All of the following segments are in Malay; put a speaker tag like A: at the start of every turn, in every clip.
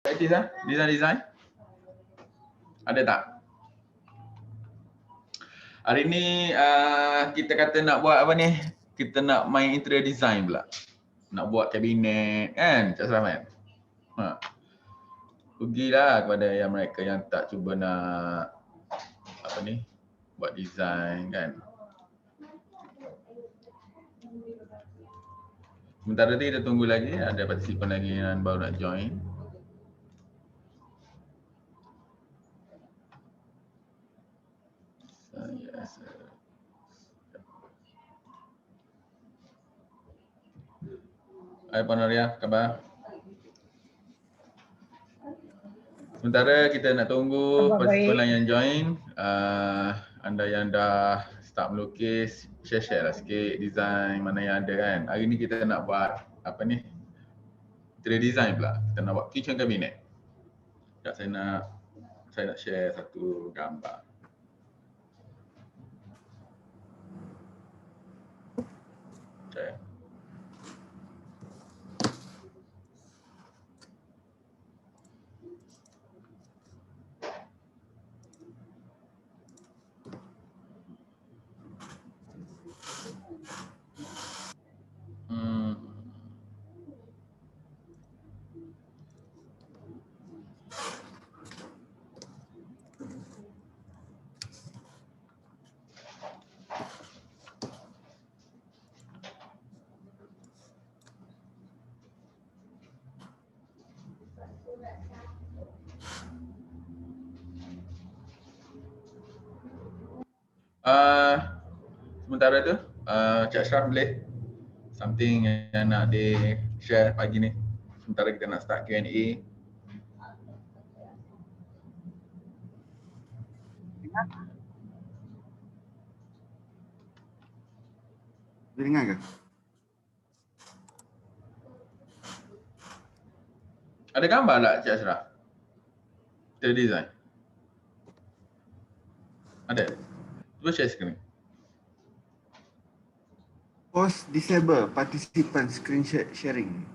A: Praktis lah, design. Ada tak? Hari ni kita kata nak buat apa ni? Kita nak main interior design pula. Nak buat kabinet kan, Cak Selamat? Pergilah kepada yang mereka yang tak cuba nak apa ni? Buat design kan. Sementara tu kita tunggu lagi, ada partisipan lagi yang baru nak join. Hai Puan Noria, khabar? Sementara kita nak tunggu partisipan yang join. Anda yang dah start melukis, share lah sikit design mana yang ada kan. Hari ni kita nak buat apa ni? Interior design pula. Kita nak buat kitchen cabinet. Sekejap saya nak share satu gambar. Okay. Sementara tu, Cik Ashraf boleh something yang nak di-share pagi ni. Sementara kita nak start Q&A.
B: Boleh dengar ke?
A: Ada gambar tak Cik Ashraf? Kita design. Ada? Cuba share screen.
B: Post disable participant screen sharing.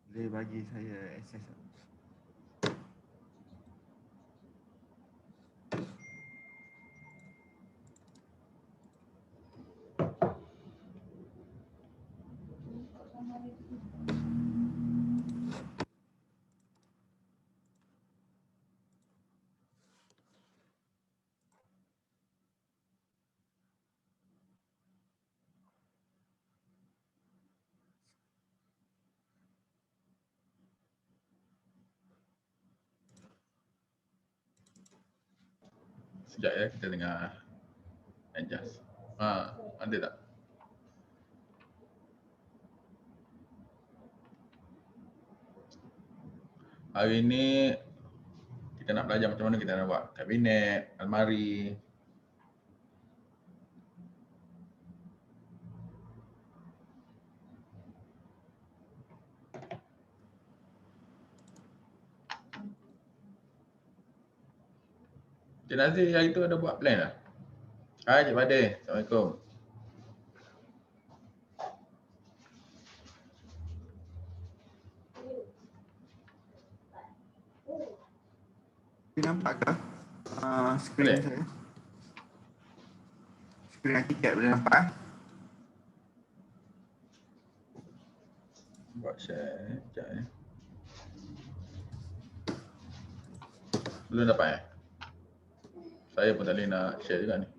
B: Boleh bagi saya access tak?
A: Sekejap ya, kita tengah adjust. Ada tak? Hari ni kita nak belajar macam mana kita nak buat kabinet, almari. Cik Nazir hari tu ada buat plan tak? Hai Cik Badil, Assalamualaikum.
B: Boleh nampak ke skrin saya? Skrin tiket boleh nampak?
A: Buat share sekejap ya. Belum dapat Saya pun tak boleh nak share juga ni.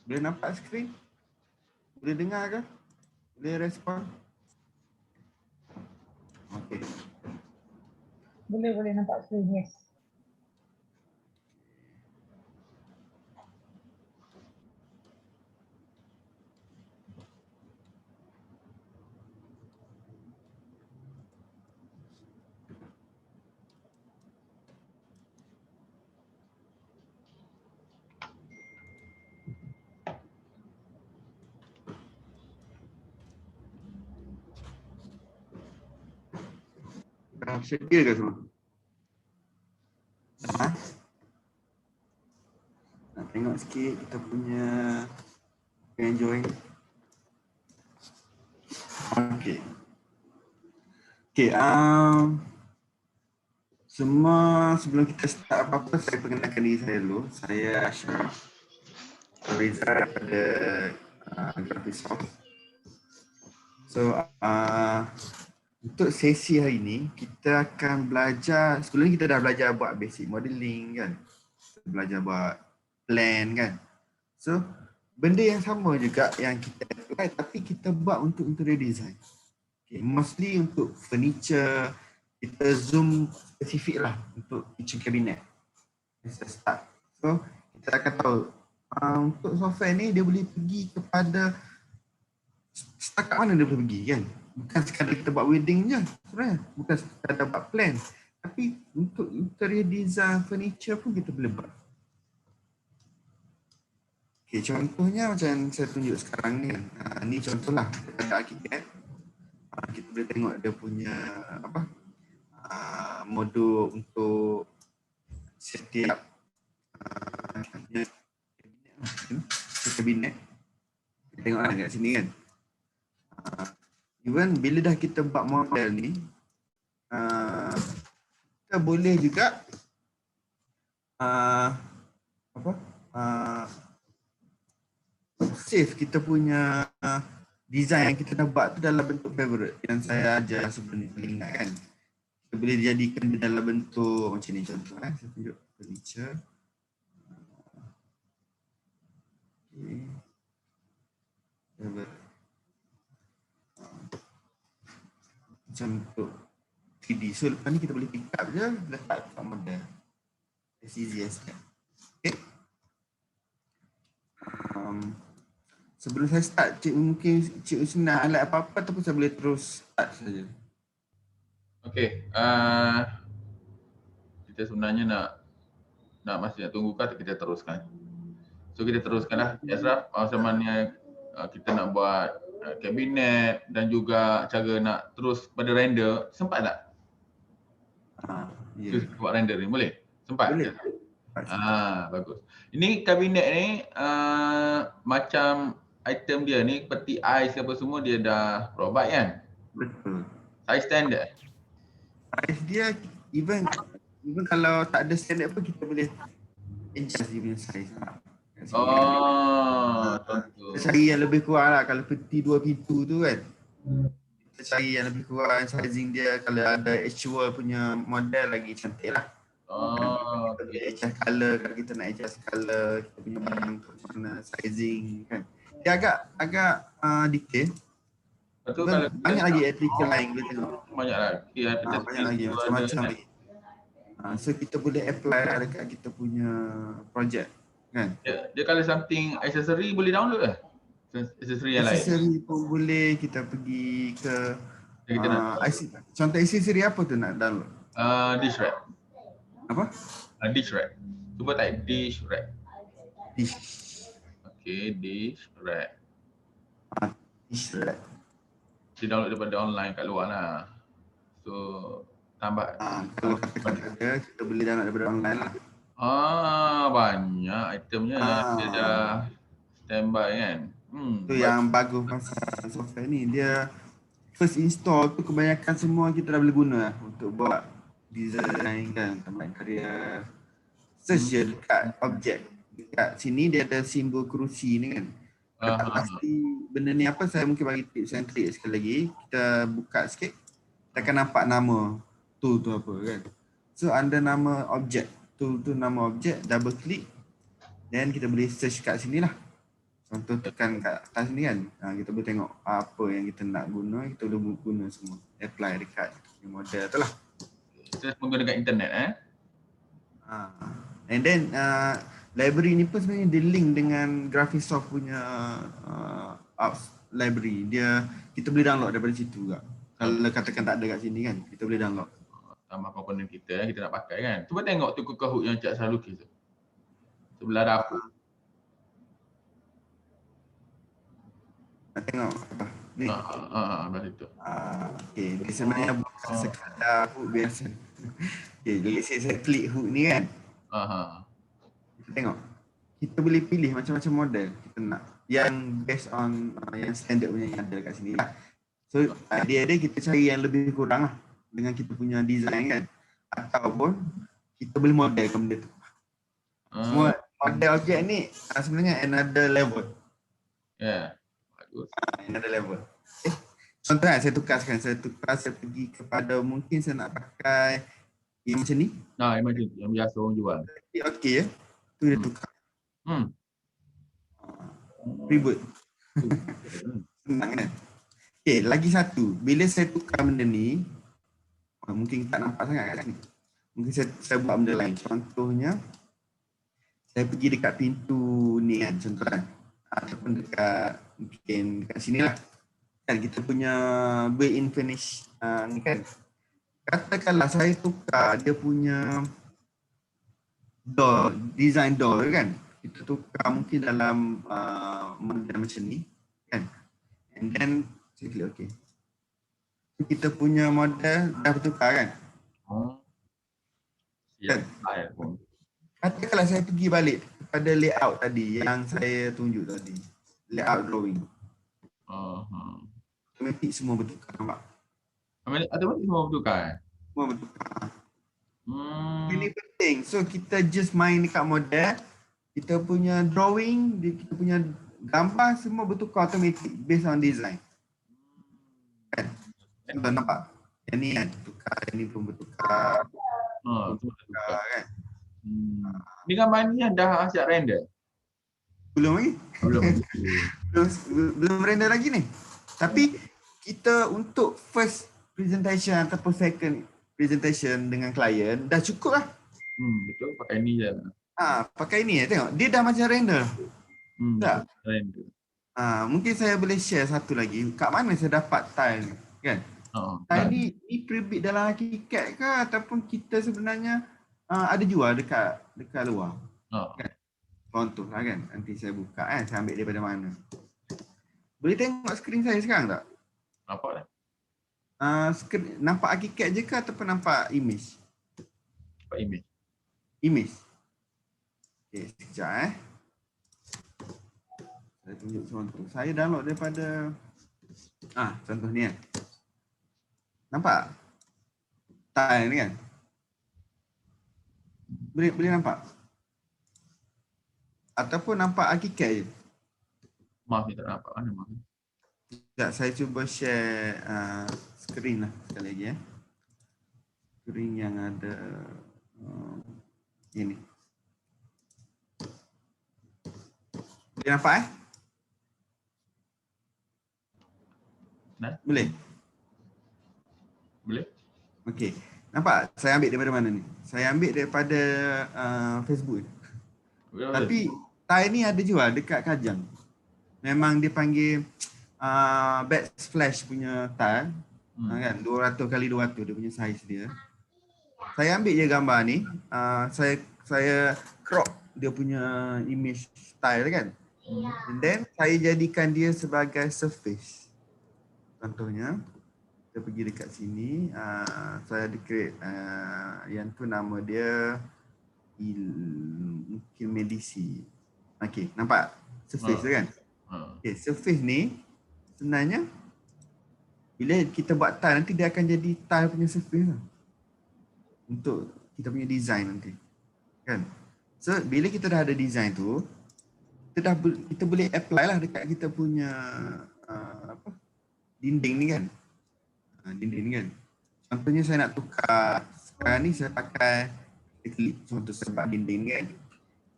B: Boleh nampak skrin? Boleh dengar ke? Boleh respon? Okey.
C: Boleh nampak skrin, yes.
B: dah sedia ke semua? Dah? Nak tengok sikit kita punya enjoy. Okay. Okay, semua sebelum kita start apa-apa, saya perkenalkan diri saya dulu. Saya Ashraf Reza daripada Graphisoft. So, untuk sesi hari ini, kita akan belajar, sebelum kita dah belajar buat basic modeling kan. Belajar buat plan kan. So, benda yang sama juga yang kita apply tapi kita buat untuk interior design. Okay, mostly untuk furniture, kita zoom spesifik lah untuk kitchen cabinet. Let's start. So, kita akan tahu untuk software ni dia boleh pergi kepada setakat mana dia boleh pergi kan. Bukan sekadar kita buat wedding je sebenarnya. Bukan sekadar buat plan. Tapi untuk interior design furniture pun kita boleh buat. Okay, contohnya macam saya tunjuk sekarang ni. Ni contohlah daripada arkitek. Kita boleh tengok dia punya apa modul untuk setiap kabinet. Kita tengoklah kat sini kan. Even bila dah kita buat model ni, kita boleh juga save kita punya design yang kita dah buat tu dalam bentuk favorite yang saya ajar sebelum ni, ingat kan. Kita boleh jadikan dia dalam bentuk macam ni contoh saya tunjuk furniture. Okay. Macam untuk 3D. So lepas ni kita boleh pick up je, letak kat model. As easy as that. Okay. Sebelum saya start, mungkin Cik Husni nak highlight apa-apa ataupun saya boleh terus start saja.
A: Okay, kita sebenarnya nak masih nak tunggu kah, kita teruskan. So kita teruskanlah. Ashraf, macam mana kita nak buat kabinet dan juga cara nak terus pada render, sempat tak?
B: Yeah.
A: Buat render ni boleh? Sempat?
B: Boleh.
A: Bagus. Ini kabinet ni macam item dia ni seperti ais apa semua dia dah provide kan?
B: Betul.
A: Size standard?
B: Size dia even kalau tak ada standard pun kita boleh adjust dia punya size.
A: Tentu.
B: Kita cari yang lebih kurang lah. Kalau peti 2 pintu tu kan, kita cari yang lebih kurang sizing dia. Kalau ada actual punya model lagi cantik lah. Kita boleh adjust colour. Kalau kita nak adjust colour, kita punya barang tu macam mana sizing kan. Dia agak detail.
A: Betul. Kalau
B: banyak lagi artikel lain boleh tengok.
A: Banyak lagi.
B: Banyak lagi macam-macam lagi. So kita boleh apply lah dekat kita punya project kan.
A: Dia kalau something accessory boleh download ke? Accessory yang lain.
B: Accessory pun boleh, kita pergi ke
A: Kita nak
B: contoh accessory apa tu nak download?
A: Dish rack.
B: Apa?
A: Dish rack. Cuba type dish rack.
B: Dish.
A: Okay, dish rack.
B: Dish rack.
A: Dia download daripada online kat luar lah. So tambah.
B: Kalau katakan ada, kita boleh download daripada online lah.
A: Banyak itemnya dia dah standby kan.
B: Tu yang bagus pasal software ni, dia first install tu kebanyakan semua kita dah boleh guna lah untuk buat design kan, tambahan karya. Search je dekat objek. Dekat sini dia ada simbol kerusi ni kan. Tak pasti benda ni apa, saya mungkin bagi tips and trik sekali lagi. Kita buka sikit, kita akan nampak nama tool tu apa kan. So under nama objek, tool tu nama objek, double click, then kita boleh search kat sini lah. Contoh tekan kat atas ni kan, kita boleh tengok apa yang kita nak guna, kita boleh guna semua. Apply dekat model tu lah.
A: Kita menggunakan internet
B: And then library ni pun sebenarnya dia link dengan Graphisoft punya apps library. Kita boleh download daripada situ juga. Kalau katakan tak ada kat sini kan, kita boleh download.
A: Tambah komponen kita nak pakai kan. Cuba tengok tu Kahoot yang Cik selalu lukis tu. Sebelah dapur.
B: Nak tengok apa? Ni.
A: Macam tu.
B: Okay, dia sebenarnya bukan sekadar hook biasa. Okay, jadi saya klik hook ni kan. Kita tengok. Kita boleh pilih macam-macam model kita nak. Yang based on yang standard punya yang ada kat sini lah. So dia kita cari yang lebih kurang lah dengan kita punya design kan. Ataupun kita boleh modelkan benda tu. Semua model objek ni sebenarnya another level.
A: Bagus.
B: Another level. Contoh kan, saya tukar sekarang. Saya pergi kepada mungkin saya nak pakai yang macam ni.
A: Imagine yang biasa orang jual.
B: Okay ya. Tu dia tukar. Ribut. Senang kan? Okay, lagi satu. Bila saya tukar benda ni, mungkin tak nampak sangat kat sini. Mungkin saya buat benda lain. Contohnya, saya pergi dekat pintu ni kan, contoh kan. Ataupun mungkin dekat sini lah. Kan kita punya built-in finish ni kan. Katakanlah saya tukar dia punya door, design door kan. Kita tukar mungkin dalam model macam ni kan. And then saya klik OK. Kita punya model dah bertukar kan.
A: Ya.
B: Katakanlah saya pergi balik kepada layout tadi yang saya tunjuk tadi. Layout drawing. Automatic semua bertukar, nampak?
A: Automatic semua bertukar?
B: Semua bertukar. Ini penting. So kita just main dekat model. Kita punya drawing, kita punya gambar semua bertukar automatic based on design. Kan? Contoh nampak? Yang ni kan bertukar, yang ni pun bertukar.
A: Bertukar kan? Ni gambar ni yang dah siap render?
B: Belum lagi? Belum render lagi ni. Tapi kita untuk first presentation ataupun second presentation dengan klien dah cukup lah.
A: Betul, pakai ni je.
B: Pakai ni tengok. Dia dah macam render. Tak?
A: Render.
B: Mungkin saya boleh share satu lagi. Kat mana saya dapat tile ni? Kan? Tile ni pre-built dalam hakikat ke ataupun kita sebenarnya ada jual dekat luar? Kan? Contoh lah kan. Nanti saya buka kan. Saya ambil daripada mana. Boleh tengok skrin saya sekarang tak?
A: Nampak dah.
B: Nampak hakikat je ke ataupun nampak image?
A: Nampak image.
B: Image. Okay, sekejap Saya tunjuk contoh. Saya download daripada contoh ni kan. Nampak? Tile ni kan? Boleh nampak? Ataupun nampak hakikat je?
A: Maaf ni tak nampak mana maaf.
B: Sekejap, saya cuba share skrin lah sekali lagi skrin yang ada ini. Boleh nampak Boleh?
A: Boleh.
B: Okey. Nampak? Saya ambil daripada mana ni? Saya ambil daripada Facebook. Tapi tile ni ada jual dekat Kajang. Memang dia panggil backsplash punya tile. Kan 200x200 dia punya size dia. Saya ambil je gambar ni, saya crop dia punya image style kan. And then saya jadikan dia sebagai surface. Contohnya kita pergi dekat sini, saya create yang tu nama dia mungkin medisi. Okey, nampak surface tu kan? Okey, surface ni sebenarnya bila kita buat tile nanti dia akan jadi tile punya surface lah. Untuk kita punya design nanti. Kan? So bila kita dah ada design tu, kita boleh apply lah dekat kita punya dinding ni kan. Dinding ni kan. Contohnya saya nak tukar, sekarang ni saya pakai klik contoh sebab dinding ni kan.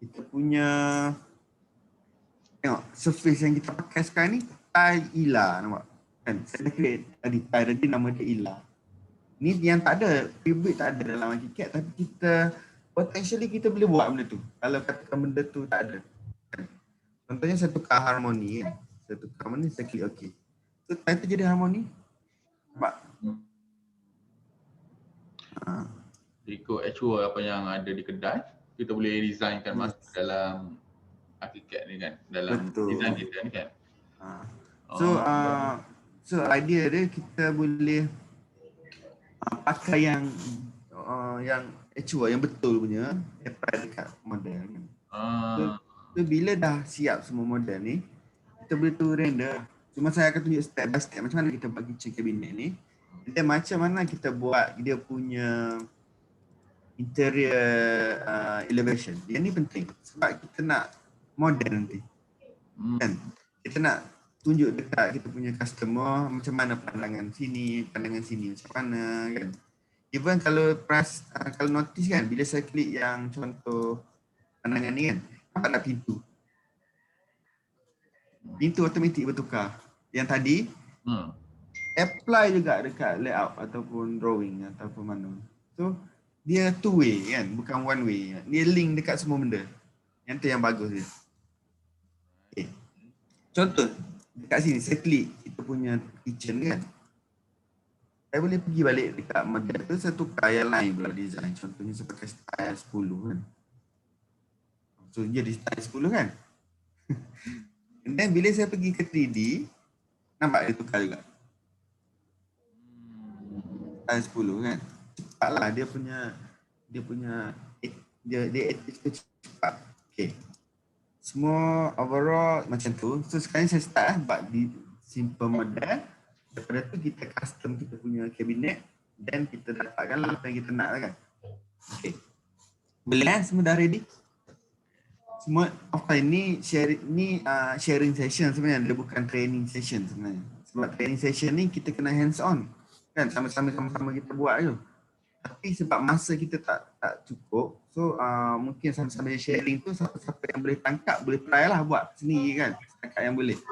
B: Kita punya tengok surface yang kita pakai sekarang ni tile Ila, nampak? Kan? Saya dah create tadi tile nama dia Ila. Ni yang tak ada, pre-built tak ada dalam hakikat, tapi kita potentially kita boleh buat benda tu. Kalau katakan benda tu tak ada. Contohnya saya tukar harmoni kan. Saya tukar harmoni, saya klik OK. So tile tu jadi harmoni. Nampak?
A: Ikut actual apa yang ada di kedai, kita boleh designkan masuk dalam hakikat ni kan. Dalam design kita ni kan.
B: So So idea dia kita boleh pakai yang actual, yang betul punya apply dekat model kan. So,
A: Ah,
B: so bila dah siap semua model ni, kita boleh tu render. Cuma saya akan tunjuk step by step macam mana kita buat kitchen cabinet ni. Dan macam mana kita buat dia punya interior elevation. Yang ni penting sebab kita nak modern nanti. Kan? Kita nak tunjuk dekat kita punya customer macam mana pandangan sini macam mana kan. Even kalau kalau notice kan, bila saya klik yang contoh pandangan ni kan, nampak tak pintu? Pintu automatik bertukar. Yang tadi, apply juga dekat layout ataupun drawing ataupun mana. So, dia two way kan, bukan one way. Dia link dekat semua benda. Yang tu yang bagus dia. Okay. Contoh, dekat sini saya klik kita punya kitchen kan. Saya boleh pergi balik dekat model tu, saya tukar yang lain pula design. Contohnya saya pakai style 10 kan. So jadi style 10 kan. And then bila saya pergi ke 3D, nampak dia tukar juga. Style 10 kan. Cepatlah dia cepat. Okay. Semua overall macam tu. So sekarang saya start buat di simple model. Daripada tu kita custom kita punya cabinet dan kita dapatkan apa yang kita nak kan. Okay. Boleh semua dah ready? Semua offline ni sharing session sebenarnya, dia bukan training session sebenarnya. Sebab training session ni kita kena hands on. Kan sama-sama kita buat je. Tapi sebab masa kita tak cukup, so mungkin sama-sama sharing tu siapa-siapa yang boleh tangkap boleh try lah buat sendiri kan. Setakat yang boleh.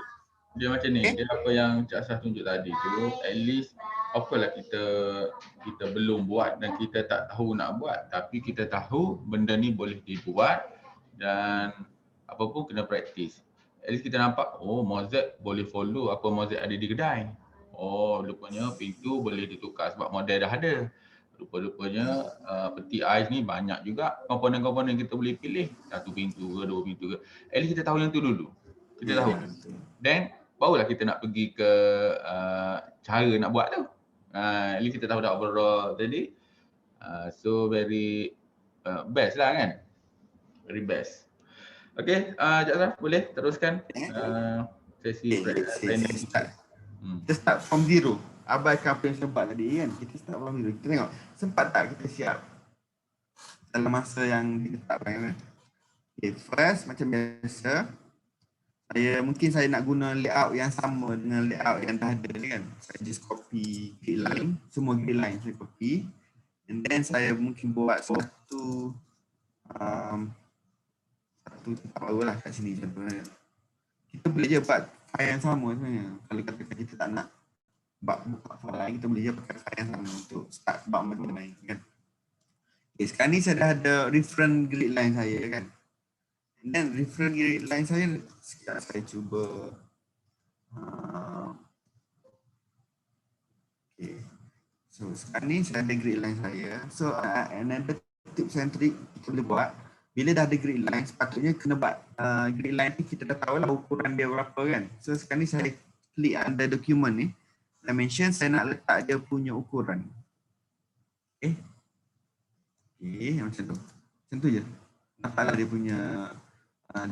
A: dia macam ni, dia apa yang Cik Asraf tunjuk tadi tu, at least apalah kita belum buat dan kita tak tahu nak buat, tapi kita tahu benda ni boleh dibuat dan apa pun kena praktis. At least kita nampak, oh mosaic boleh follow apa mosaic ada di kedai. Oh rupanya pintu boleh ditukar sebab model dah ada. Rupa-rupanya peti ais ni banyak juga komponen-komponen kita boleh pilih. Satu pintu ke, dua pintu ke. At least kita tahu yang tu dulu. Kita tahu. Then barulah kita nak pergi ke cara nak buat tu. At least kita tahu dah overall tadi. So very best lah kan. Very best. Okay, Cik Asraf boleh teruskan sesi training kita.
B: Kita start from zero. Abaikan apa yang saya buat tadi kan. Kita start from zero. Kita tengok sempat tak kita siap dalam masa yang ditetapkan kan. Okay, first macam biasa, mungkin saya nak guna layout yang sama dengan layout yang dah ada ni kan. Saya just copy grid line, semua grid line saya copy. And then saya mungkin buat satu tempat baru lah kat sini contohnya. Kita boleh je buat file yang sama sebenarnya. Kalau katakan kita tak nak buka file lain, kita boleh je pakai file yang sama untuk start bab benda lain kan. Okay, sekarang ni saya dah ada reference grid line saya kan. And then reference grid line saya, sekejap saya cuba. Okay. So sekarang ni saya ada grid line saya. So another tips and trick kita boleh buat. Bila dah ada grid line, sepatutnya kena buat grid line ni kita dah tahu lah ukuran dia berapa kan. So sekarang ni saya klik under document ni, dimension, saya nak letak dia punya ukuran. Okay, macam tu. Macam tu je. Nampaklah dia punya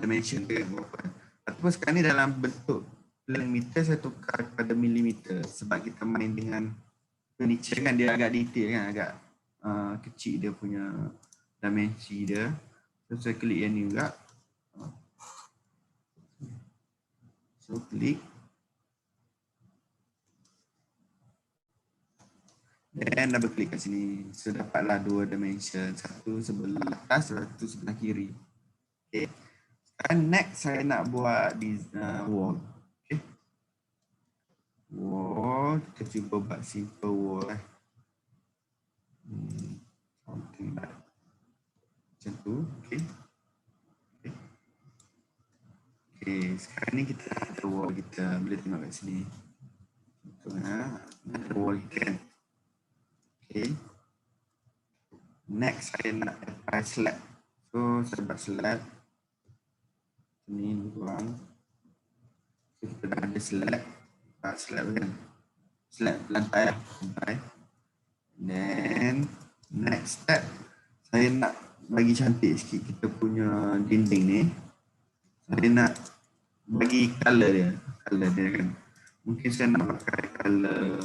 B: dimension dia berapa. Ataupun sekarang ni dalam bentuk meter saya tukar kepada milimeter sebab kita main dengan furniture kan, dia agak detail kan, agak kecil dia punya dimensi dia. So saya klik yang ni juga. So klik. Dan double klik kat sini. So dapatlah dua dimension. Satu sebelah atas, satu sebelah kiri. Okay. Sekarang next saya nak buat wall. Okay. Wall. Kita cuba buat simple wall. Something like macam tu. Okay. Okay, sekarang ni kita ada wall kita, boleh tengok kat sini. Contohnya, ada wall kita kan. Okay. Next, saya nak apply slab. So, saya buat slab. Ini kurang. So, kita dah ada slab. Slab kan. slab lantai lah. Lantai. Then next step, saya nak bagi cantik sikit kita punya dinding ni. Saya nak bagi color dia kan. Mungkin saya nak pakai color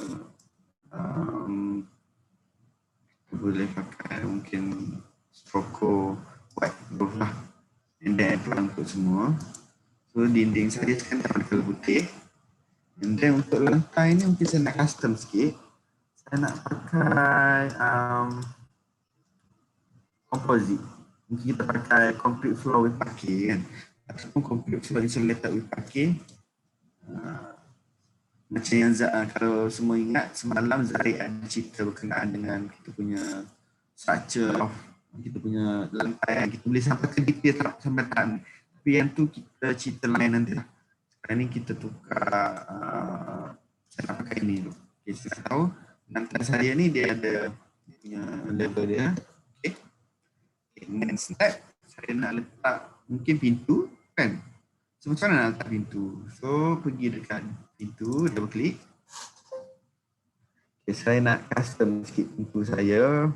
B: boleh pakai mungkin Stroco white roof lah. And then pelangkut semua. So dinding saya sekarang dapat color putih. And then untuk lantai ni mungkin saya nak custom sikit. Saya nak pakai composite. Mungkin kita pakai concrete floor with parquet kan. Ataupun concrete floor insulated with parquet. Macam yang kalau semua ingat semalam Zahid ada cerita berkenaan dengan kita punya structure of kita punya lantai. Kita boleh sampai ke detail sampai tahap. Tapi yang tu kita cerita lain nanti lah. Sekarang ni kita tukar saya nak pakai ni dulu. Okay, saya tahu lantai saya ni dia ada punya level dia. Okay. Next step saya nak letak mungkin pintu kan. So macam mana nak letak pintu? So pergi dekat pintu, double klik. Okay, saya nak custom sikit pintu saya.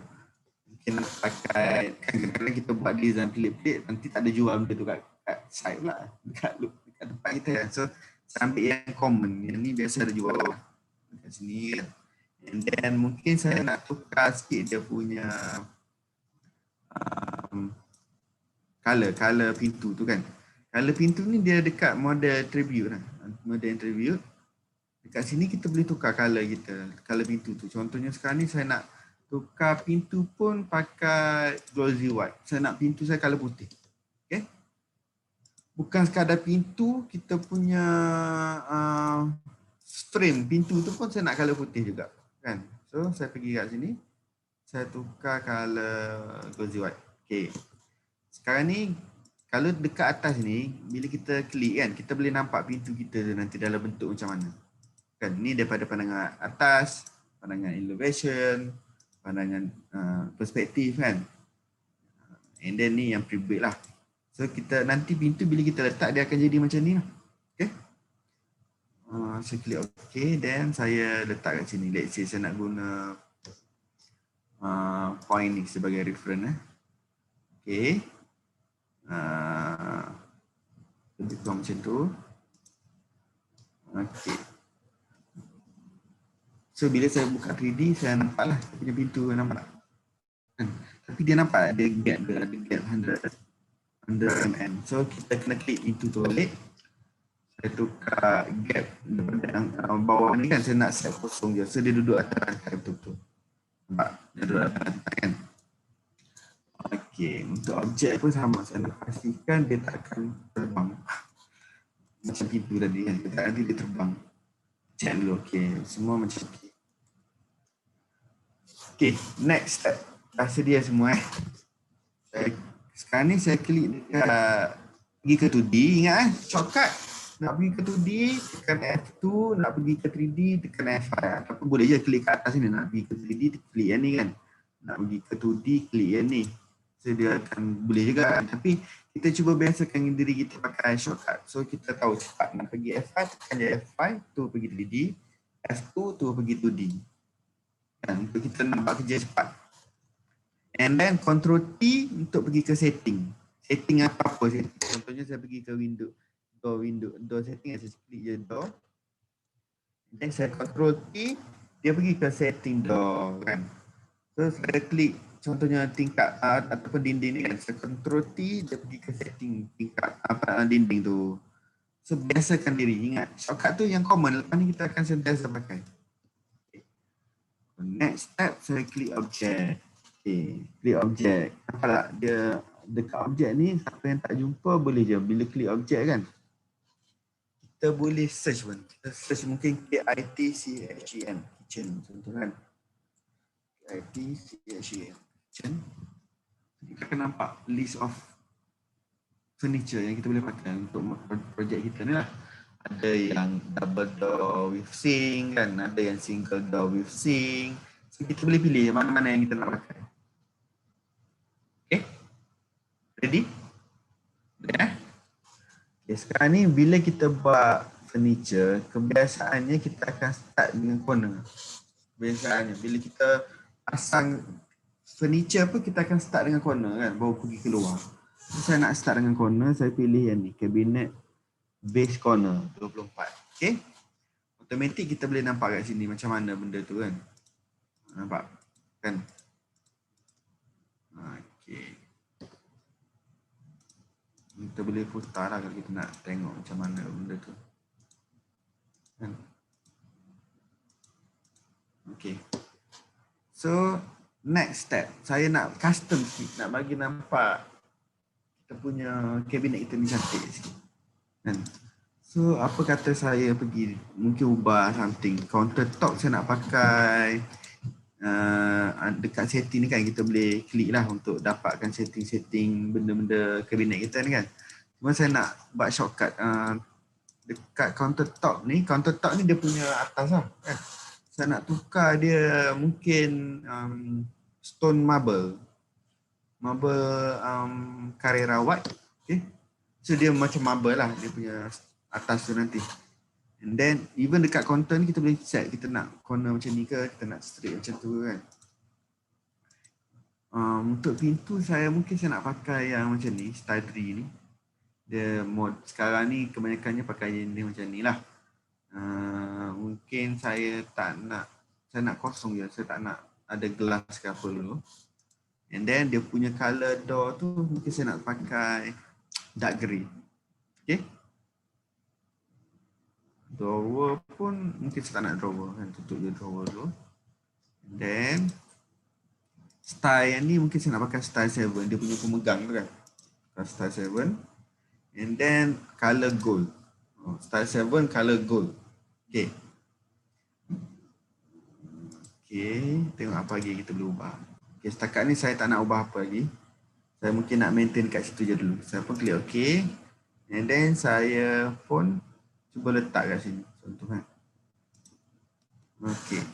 B: Mungkin pakai, kadang-kadang kita buat design pelik-pelik, nanti tak ada jual benda tu kat site pula, dekat tempat kita kan. So saya ambil yang common, yang ni biasa ada jual dekat sini kan. And then mungkin saya nak tukar sikit dia punya color pintu tu kan. Color pintu ni dia dekat model attribute lah. Model attribute. Dekat sini kita boleh tukar color kita, color pintu tu. Contohnya sekarang ni saya nak tukar pintu pun pakai glossy white. Saya nak pintu saya color putih. Okay. Bukan sekadar pintu, kita punya frame pintu tu pun saya nak color putih juga. Kan? So saya pergi kat sini. Saya tukar color glossy white. Okay. Sekarang ni kalau dekat atas ni, bila kita klik kan, kita boleh nampak pintu kita nanti dalam bentuk macam mana. Kan, ni daripada pandangan atas, pandangan elevation, pandangan perspektif kan. And then ni yang pre-built lah. So kita nanti pintu bila kita letak dia akan jadi macam ni lah. Okay. Saya klik OK, then saya letak kat sini. Let's say saya nak guna point ni sebagai reference. Okay. Lebih kurang macam tu. Okay. So bila saya buka 3D saya nampak lah dia punya pintu, nampak tak? Tapi dia nampak ada gap, ada gap 100 mm. So kita kena klik pintu tu balik. Saya tukar gap daripada bawah ni kan, saya nak set kosong je. So dia duduk atas rantai betul-betul. Nampak? Dia duduk atas rantai kan. Okey, untuk objek pun sama. Saya nak pastikan dia tak akan terbang. Macam pintu tadi kan, nanti dia terbang. Check dulu, okey. Semua macam okey. Okey, next step. Dah sedia semua sekarang ni saya klik dekat pergi ke 2D. Ingat shortcut. Nak pergi ke 2D, tekan F2. Nak pergi ke 3D, tekan F5. Ataupun boleh je klik kat atas ni. Nak pergi ke 3D, klik yang ni kan. Nak pergi ke 2D, klik yang ni. So dia akan boleh juga, tapi kita cuba biasakan diri kita pakai shortcut. So kita tahu cepat nak pergi F5, tekan je F5 tu pergi 3D, F2 tu pergi 2D. Dan untuk kita nampak kerja cepat. And then Ctrl T untuk pergi ke setting. Setting apa-apa. Contohnya saya pergi ke window setting, saya klik je door. Dan saya Ctrl T, dia pergi ke setting door kan. So saya klik contohnya tingkat ataupun dinding ni kan, saya Ctrl T, dia pergi ke setting tingkat dinding tu. So biasakan diri, ingat shortcut tu yang common, lepas ni kita akan sentiasa pakai. Okay. Next step, saya klik objek. Okay, klik objek. Nampak tak dia dekat objek ni, siapa yang tak jumpa boleh je, bila klik objek kan, kita boleh search pun. Kita search mungkin KITCHEN, kitchen contoh kan. KITCHEN. Kita akan nampak list of furniture yang kita boleh pakai untuk projek kita ni lah. Ada yang double door with sink kan, ada yang single door with sink. So kita boleh pilih mana-mana yang kita nak pakai. Okay, ready? Okay, sekarang ni bila kita buat furniture, kebiasaannya kita akan start dengan corner. Kebiasaannya bila kita pasang furniture pun kita akan start dengan corner kan, baru pergi keluar. So, saya nak start dengan corner, saya pilih yang ni, cabinet base corner 24. Okay, automatic kita boleh nampak kat sini macam mana benda tu kan. Nampak kan? Okay, kita boleh putar lah kalau kita nak tengok macam mana benda tu kan. Okay, so next step, saya nak custom sikit, nak bagi nampak kita punya kabinet kita ni cantik sikit kan. So apa kata saya pergi mungkin ubah something, countertop saya nak pakai dekat setting ni kan, kita boleh klik lah untuk dapatkan setting-setting benda-benda kabinet kita ni kan. Cuma saya nak buat shortcut dekat countertop ni dia punya atas lah kan. Saya nak tukar dia mungkin stone marble Carrera white. Okay, so dia macam marble lah dia punya atas tu nanti. And then even dekat counter ni kita boleh set, kita nak corner macam ni ke, kita nak straight macam tu kan. Untuk pintu saya mungkin saya nak pakai yang macam ni, style 3 ni. Dia mod sekarang ni kebanyakannya pakai yang ni macam ni lah. Mungkin saya nak kosong je, saya tak nak ada gelas ke apa dulu. And then dia punya color door tu mungkin saya nak pakai dark grey. Okay, drawer pun mungkin saya tak nak drawer kan, tutup je drawer dulu. And then style yang ni mungkin saya nak pakai style 7, dia punya pemegang tu kan, style 7. And then color gold, style 7 color gold. Okay, tengok apa lagi kita boleh ubah. Okay, setakat ni saya tak nak ubah apa lagi, saya mungkin nak maintain kat situ je dulu. Saya pun klik OK, and then saya pun cuba letak kat sini contoh kan. Okay,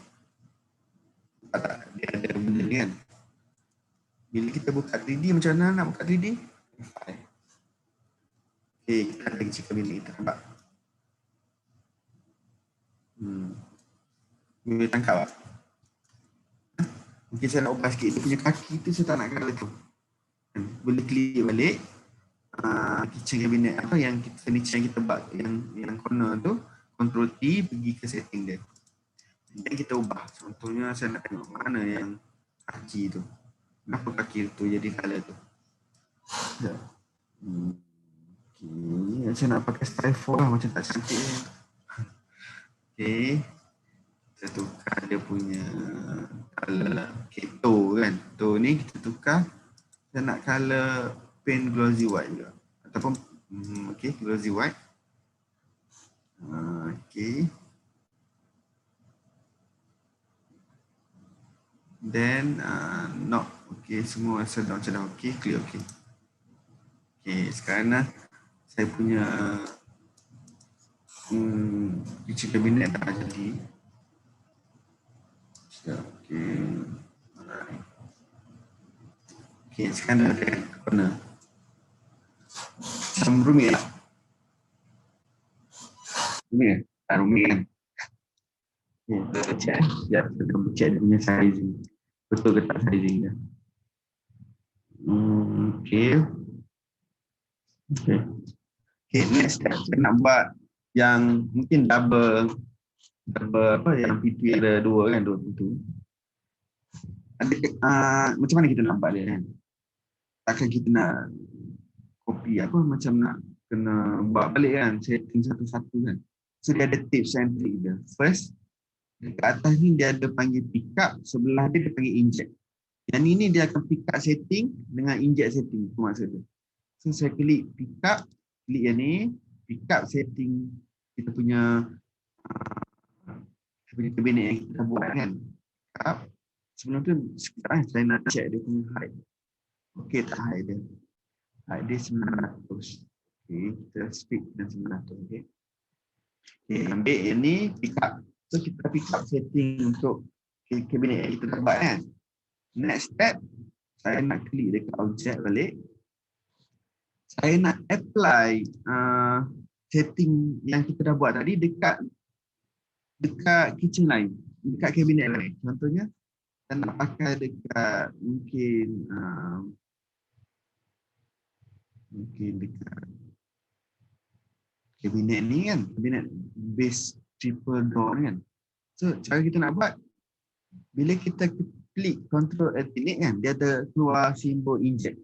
B: dia ada benda ni kan. Bila kita buka 3D, macam mana nak buka 3D? Okay, kita ada kecil kabinet kita nampak. Boleh tangkap tak? Mungkin saya nak ubah sikit, dia punya kaki tu saya tak nak colour tu. Boleh klik balik kitchen cabinet apa yang furniture yang kita buat, yang corner tu, Ctrl T pergi ke setting dia. Dan kita ubah. Contohnya saya nak tengok mana yang kaki tu. Kenapa kaki tu jadi colour tu? Okay, saya nak pakai style 4 lah, macam tak cantik. Okay, kita tukar dia punya colour. Okay, toe kan. Toe ni kita tukar. Saya nak colour paint glossy white juga. Ataupun, okay, glossy white. Okay. Then, knock. Okay, semua sedang macam dah okay, klik okay. Okay, sekarang lah saya punya kitchen cabinet dah jadi. Okay. Alright. Okay, sekarang ada corner. Macam rumit lah. Rumit kan? Tak rumit kan? Okay, kita check. Sekejap, kita check dia punya sizing. Betul ke tak sizing dia? Okay. Okay. Okay, next step. Saya nak buat yang mungkin double apa, yang pintu ada dua pintu. Macam mana kita nampak dia kan? Takkan kita nak copy apa, macam nak kena buat balik kan, setting satu-satu kan. So dia ada tips and trick dia. First, dekat atas ni dia ada panggil pick up, sebelah dia panggil inject. Yang ini dia akan pick up setting dengan inject setting, itu maksud dia. So saya klik pick up, klik yang ni, pick up setting kita punya kabinet yang kita buat kan. Pick up. Sebelum tu sekarang saya nak check dia punya height. Okey, tak height dia. Height dia 900. Okey, kita speed dengan 900. Okey. Okey, ambil yang ni pick up. So kita pick up setting untuk kabinet yang kita buat kan. Next step, saya nak klik dekat objek balik. Saya nak apply setting yang kita dah buat tadi dekat kitchen lain, dekat kabinet lain. Contohnya, kita nak pakai dekat mungkin dekat kabinet ni kan, kabinet base triple door ni kan. So, cara kita nak buat, bila kita klik control alternate kan, dia ada keluar simbol inject.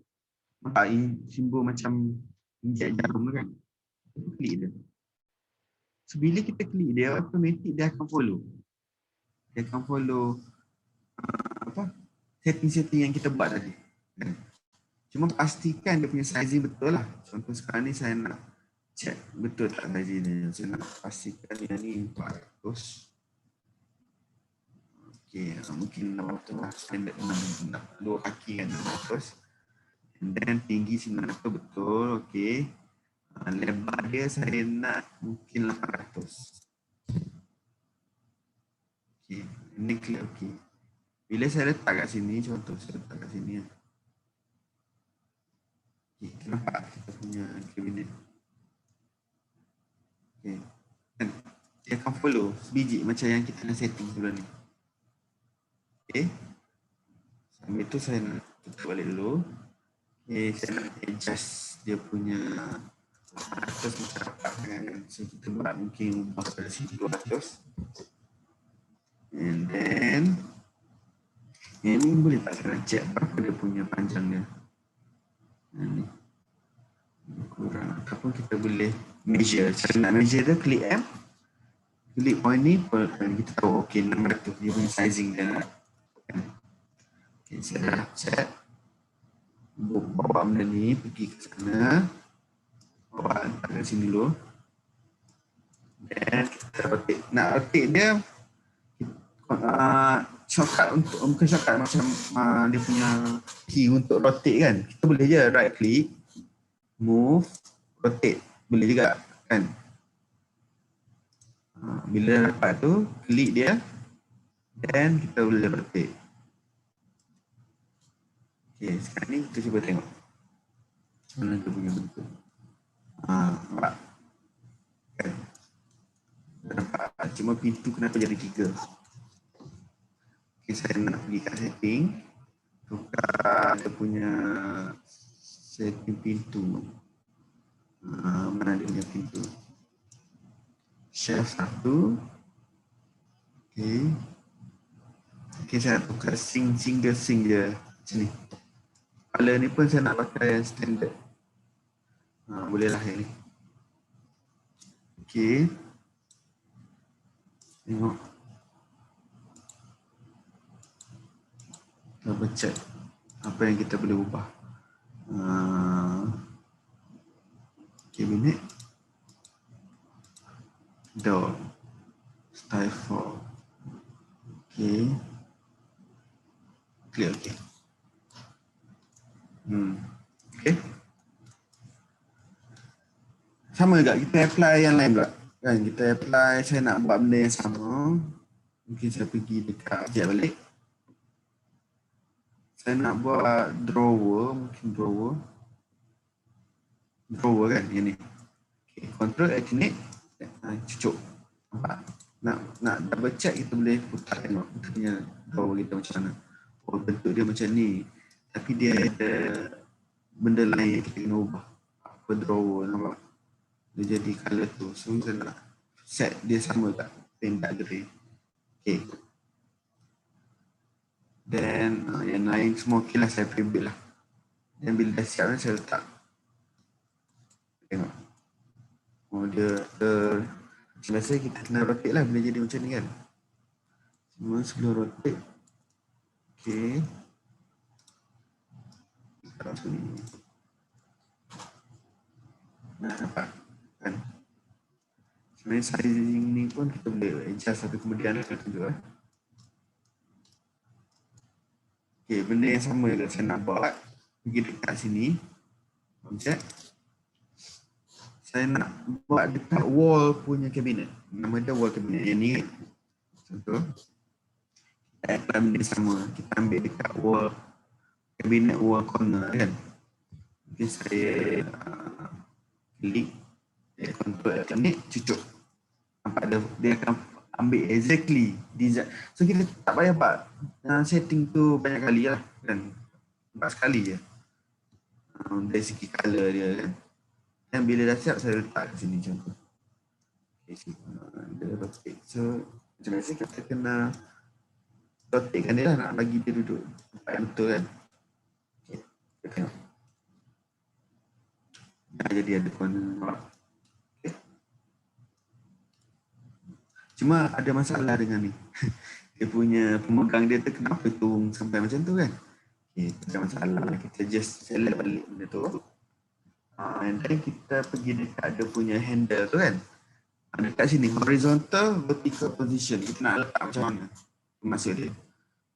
B: Nampak simbol macam inject jarum kan. Kita klik dia. So, bila kita klik dia, automatik dia akan follow. Dia akan follow setting-setting yang kita buat tadi. Kan? Cuma pastikan dia punya sizing betul lah. Contoh sekarang ni saya nak check betul tak sizing dia. Saya nak pastikan yang ni 400. Okay, mungkin 600 lah. Standard 6 dua kaki kan 600. And then tinggi 900 betul. Okay. Lebar dia saya nak mungkin 800. Okay. Ini klik okay. Bila saya letak kat sini, contoh saya letak kat sini. Okay, nampak kita punya kabinet. Okay. Dan dia akan follow sebiji macam yang kita nak setting sebelum ni. Okay. Sambil tu saya nak tutup balik dulu. Okay, saya nak adjust dia punya 200 macam dapat kan. So kita buat mungkin ubah pada sini 200. And then ini boleh tak saya nak check berapa dia punya panjang dia. Ni kurang ataupun kita boleh measure. Cara nak measure dia klik M, klik point ni kita tahu okey 600 dia punya sizing dia. Okay, saya dah check. Bawa benda ni pergi ke sana. Bawa letak kat sini dulu. Dan kita rotate. Nak rotate dia shortcut untuk, bukan shortcut macam dia punya key untuk rotate kan. Kita boleh je right click, move, rotate. Boleh juga kan. Bila dapat tu, klik dia dan kita boleh rotate. Okay, sekarang ni kita cuba tengok macam mana dia punya bentuk. Nampak? Kan? Nampak? Cuma pintu kenapa jadi 3? Okay, saya nak pergi kat setting, tukar dia punya setting pintu. Mana dia punya pintu? Shelf 1. Okay. Okay, saya nak tukar single sink je macam ni. Kepala ni pun saya nak pakai yang standard. Bolehlah yang ni. Okay. Tengok. Double check apa yang kita boleh ubah. Cabinet. Door. Styrofoam. Okay. Clear, okay. Okay. Sama juga kita apply yang lain pula. Kan kita apply, saya nak buat benda yang sama. Mungkin saya pergi dekat objek balik. Saya nak buat drawer, mungkin drawer kan yang ni. Okay, control alternate, cucuk. Nampak? Nak double check kita boleh putar tengok kita punya drawer kita macam mana. Oh, bentuk dia macam ni. Tapi dia ada benda lain yang kita kena ubah. Apa drawer, nampak? Dia jadi colour tu. So kita nak set dia sama tak? Dark grey. Okay. Dan yang lain semua okey lah, saya pre-build lah. Dan bila dah siap saya letak. Tengok. Oh dia macam biasa kita kena rotate lah bila jadi macam ni kan. Semua sebelum rotate. Okay. Taruh sini. Nampak kan. Sebenarnya sizing ni pun kita boleh adjust tapi kemudian kita tunjuk lah. Okay, benda yang sama juga saya nak buat. Pergi dekat sini. Objek. Saya nak buat dekat wall punya kabinet. Nama dia wall kabinet. Yang ni. Contoh. Kita apply benda sama. Kita ambil dekat wall. Kabinet wall corner kan. Mungkin saya klik. Control alternate, cucuk. Nampak dia akan ambil exactly design. So kita tak payah buat setting tu banyak kali lah kan. 4 sekali je. Dari segi color dia kan. Dan bila dah siap saya letak kat sini contoh. Okay, dia rotate. So macam biasa kita kena rotate kan dia lah nak bagi dia duduk tempat yang betul kan. Okay, kita tengok. Jadi ada corner. Okay. Cuma ada masalah dengan ni. Dia punya pemegang dia tu kenapa turun sampai macam tu kan. Okay, ada masalah. Kita just select balik benda tu. And then kita pergi dekat dia punya handle tu kan. Dekat sini horizontal vertical position. Kita nak letak macam mana maksud dia.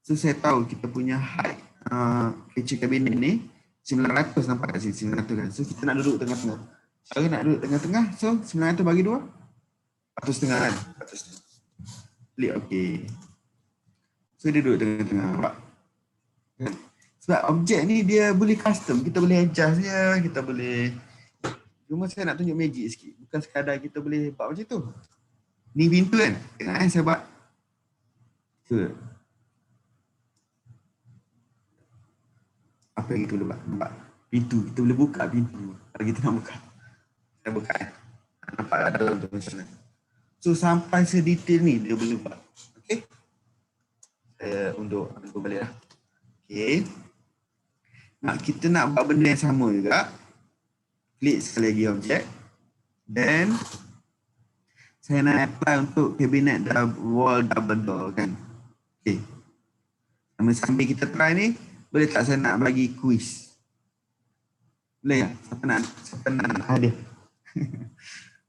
B: So saya tahu kita punya height kecil kabinet ni 900 nampak kat sini 900 kan. So kita nak duduk tengah-tengah. Cara nak duduk tengah-tengah, so 900 bagi 2 100 kan. 100. Klik okey. So dia duduk tengah-tengah nampak. Kan? Sebab objek ni dia boleh custom, kita boleh adjust dia, kita boleh. Cuma saya nak tunjuk magic sikit. Bukan sekadar kita boleh buat macam tu. Ni pintu kan? Tengok saya buat. So, apa yang kita boleh buat? Nampak? Pintu. Kita boleh buka pintu. Kalau kita nak buka. Saya buka kan? Nampak dalam tu macam mana. So sampai sedetail ni dia boleh buat. Okay? Saya undur balik lah. Okay. Kita nak buat benda yang sama juga. Klik sekali lagi objek. Then saya nak apply untuk kabinet wall double door kan. Okay. Sambil kita try ni, boleh tak saya nak bagi quiz? Boleh tak? Siapa nak hadiah?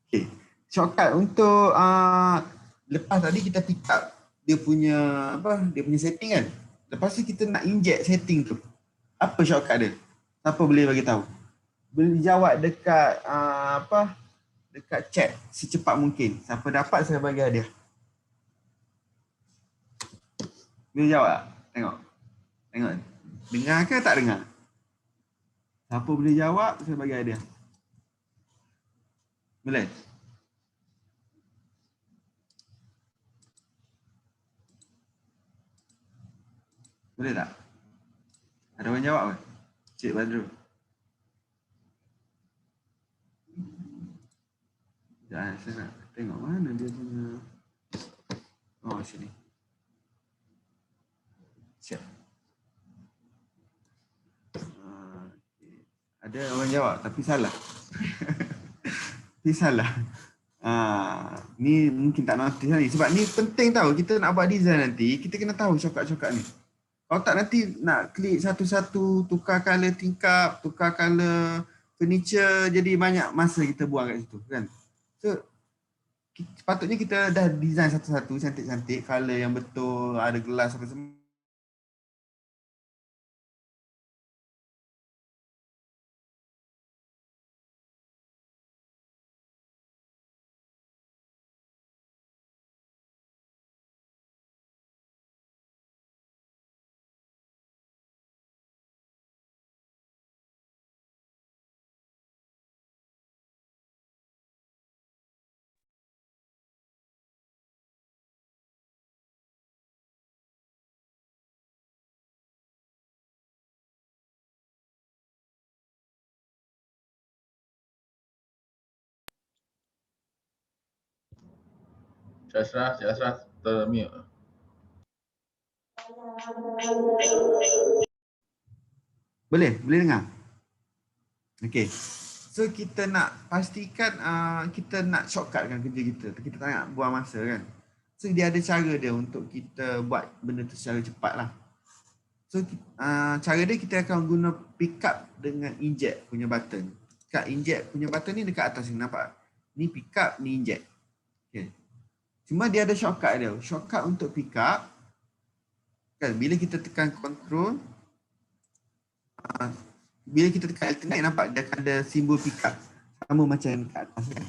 B: Okay. Shortcut untuk lepas tadi kita pick up dia punya dia punya setting kan. Lepas tu kita nak inject setting tu. Apa shortcut dia? Siapa boleh bagi tahu? Boleh jawab dekat dekat chat secepat mungkin. Siapa dapat saya bagi hadiah. Boleh jawab tak? Tengok. Dengar ke tak dengar? Siapa boleh jawab saya bagi hadiah. Boleh? Boleh tak? Ada orang jawab ke? Cik Badru. Sekejap, saya nak tengok mana dia punya. Oh, sini. Siap. Ada orang jawab tapi salah. Tapi salah. Ni mungkin tak notice ni. Sebab ni penting tahu. Kita nak buat design nanti, kita kena tahu shortcut-shortcut ni. Kalau tak nanti nak klik satu-satu, tukar color tingkap, tukar color furniture, jadi banyak masa kita buang kat situ kan. So patutnya kita dah design satu-satu cantik-cantik, color yang betul, ada gelas apa semua.
A: Cik Ashraf termute.
B: Boleh dengar? Okay. So kita nak pastikan kita nak shortcut kan kerja kita. Kita tak nak buang masa kan. So dia ada cara dia untuk kita buat benda tu secara cepat lah. So cara dia kita akan guna pick up dengan inject punya button. Kat inject punya button ni dekat atas ni nampak. Ni pick up, ni inject. Okay. Cuma dia ada shortcut dia. Shortcut untuk pick up kan bila kita tekan control bila kita tekan alternate nampak dia akan ada simbol pick up. Sama macam kat atas kan.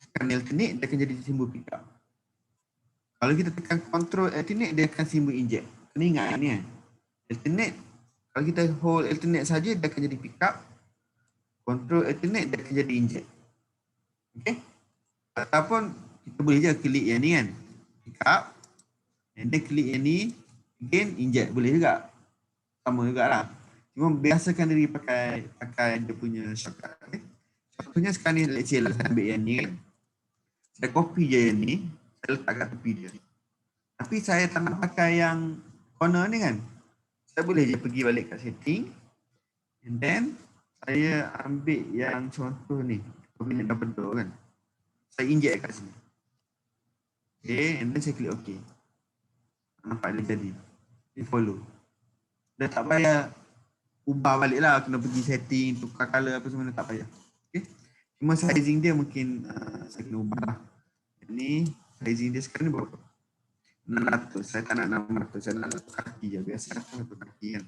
B: Tekan alternate dia akan jadi simbol pick up. Kalau kita tekan control alternate dia akan simbol inject. Kena ingat ni kan. Alternate, kalau kita hold alternate saja dia akan jadi pick up. Control alternate dia akan jadi inject. Okay. Ataupun kita boleh je klik yang ni kan. Pick up. And then klik yang ni. Again, inject. Boleh juga. Sama jugalah. Cuma biasakan diri pakai dia punya shortcut. Okay. Contohnya sekarang ni, let's say lah saya ambil yang ni kan. Saya copy je yang ni. Saya letak kat tepi dia. Tapi saya tak nak pakai yang corner ni kan. Saya boleh je pergi balik kat setting. And then, saya ambil yang contoh ni. Cabinet double door kan. Saya inject kat sini. Okay, and then saya klik OK. Nampak dia jadi. Dia follow. Dah tak payah ubah balik lah. Kena pergi setting, tukar colour apa semua, tak payah. Okay. Cuma sizing dia mungkin saya kena ubah lah. Ini sizing dia sekarang ni berapa? 600. Saya tak nak 600. Saya nak satu kaki je. Biasa satu kaki kan.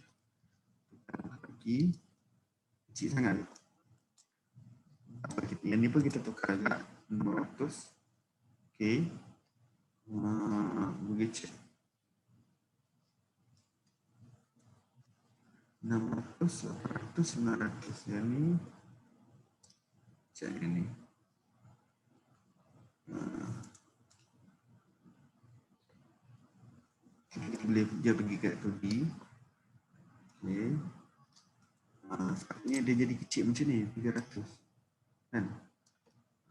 B: Satu kaki. Kecil sangat. Apa kita? Yang ni pun kita tukar agak 600. Okay. Boleh check. 600, 800, 900. Yang ni. Check yang ni. Kita boleh dia pergi kat tepi. Okay. Sepatutnya dia jadi kecil macam ni. 300. Kan?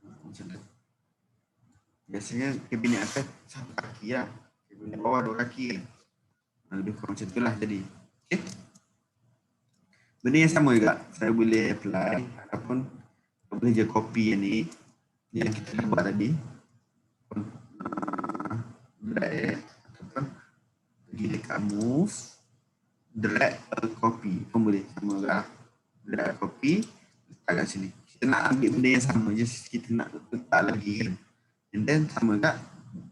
B: Macam tu. Biasanya kabinet atas satu kaki lah. Kabinet bawah 2 kaki kan. Lebih kurang macam tu lah jadi. Okay. Benda yang sama juga. Saya boleh apply. Ataupun boleh je copy yang ni. Yang kita buat tadi. Drag. Ataupun pergi dekat move. Drag copy. Pun boleh. Sama juga. Drag copy. Letak kat sini. Kita nak ambil benda yang sama. Just kita nak letak lagi kan. And then sama kat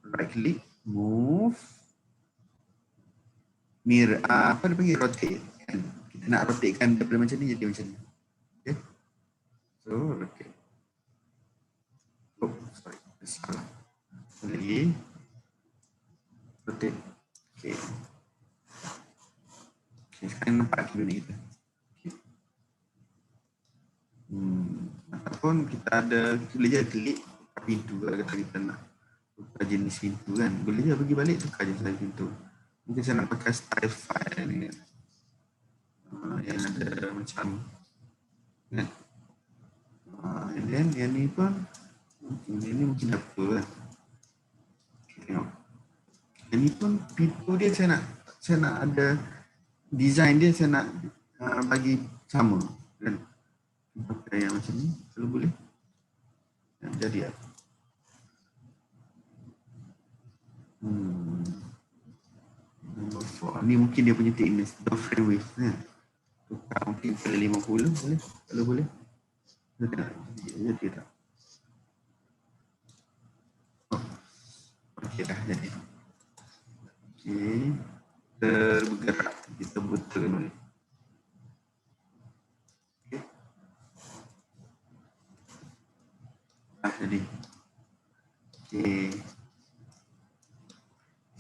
B: right click, move, mirror, apa dia panggil, rotate kan. Kita nak rotatekan daripada macam ni jadi macam ni. Okay. So, rotate. Oh, sorry. Salah. Lagi. Rotate. Okay. Okay, sekarang nampak kabinet kita. Okay. Ataupun kita ada, kita boleh je klik pintu kalau kita nak tukar jenis pintu kan. Boleh je pergi balik tukar jenis pintu. Mungkin saya nak pakai style file ni kan. Yang ada macam kan. And then yang ni pun mungkin apa lah. Okay, tengok. Yang ni pun pintu dia saya nak ada design dia, saya nak bagi sama kan. Pakai yang macam ni kalau boleh. Jadi apa? Number 4. Ni mungkin dia punya thickness. Door frame width kan. Tukar mungkin ke 50 boleh. Kalau boleh. Jadi tak. Okey dah jadi. Okey. Kita bergerak. Kita buta dulu. Okey. Dah jadi. Okey.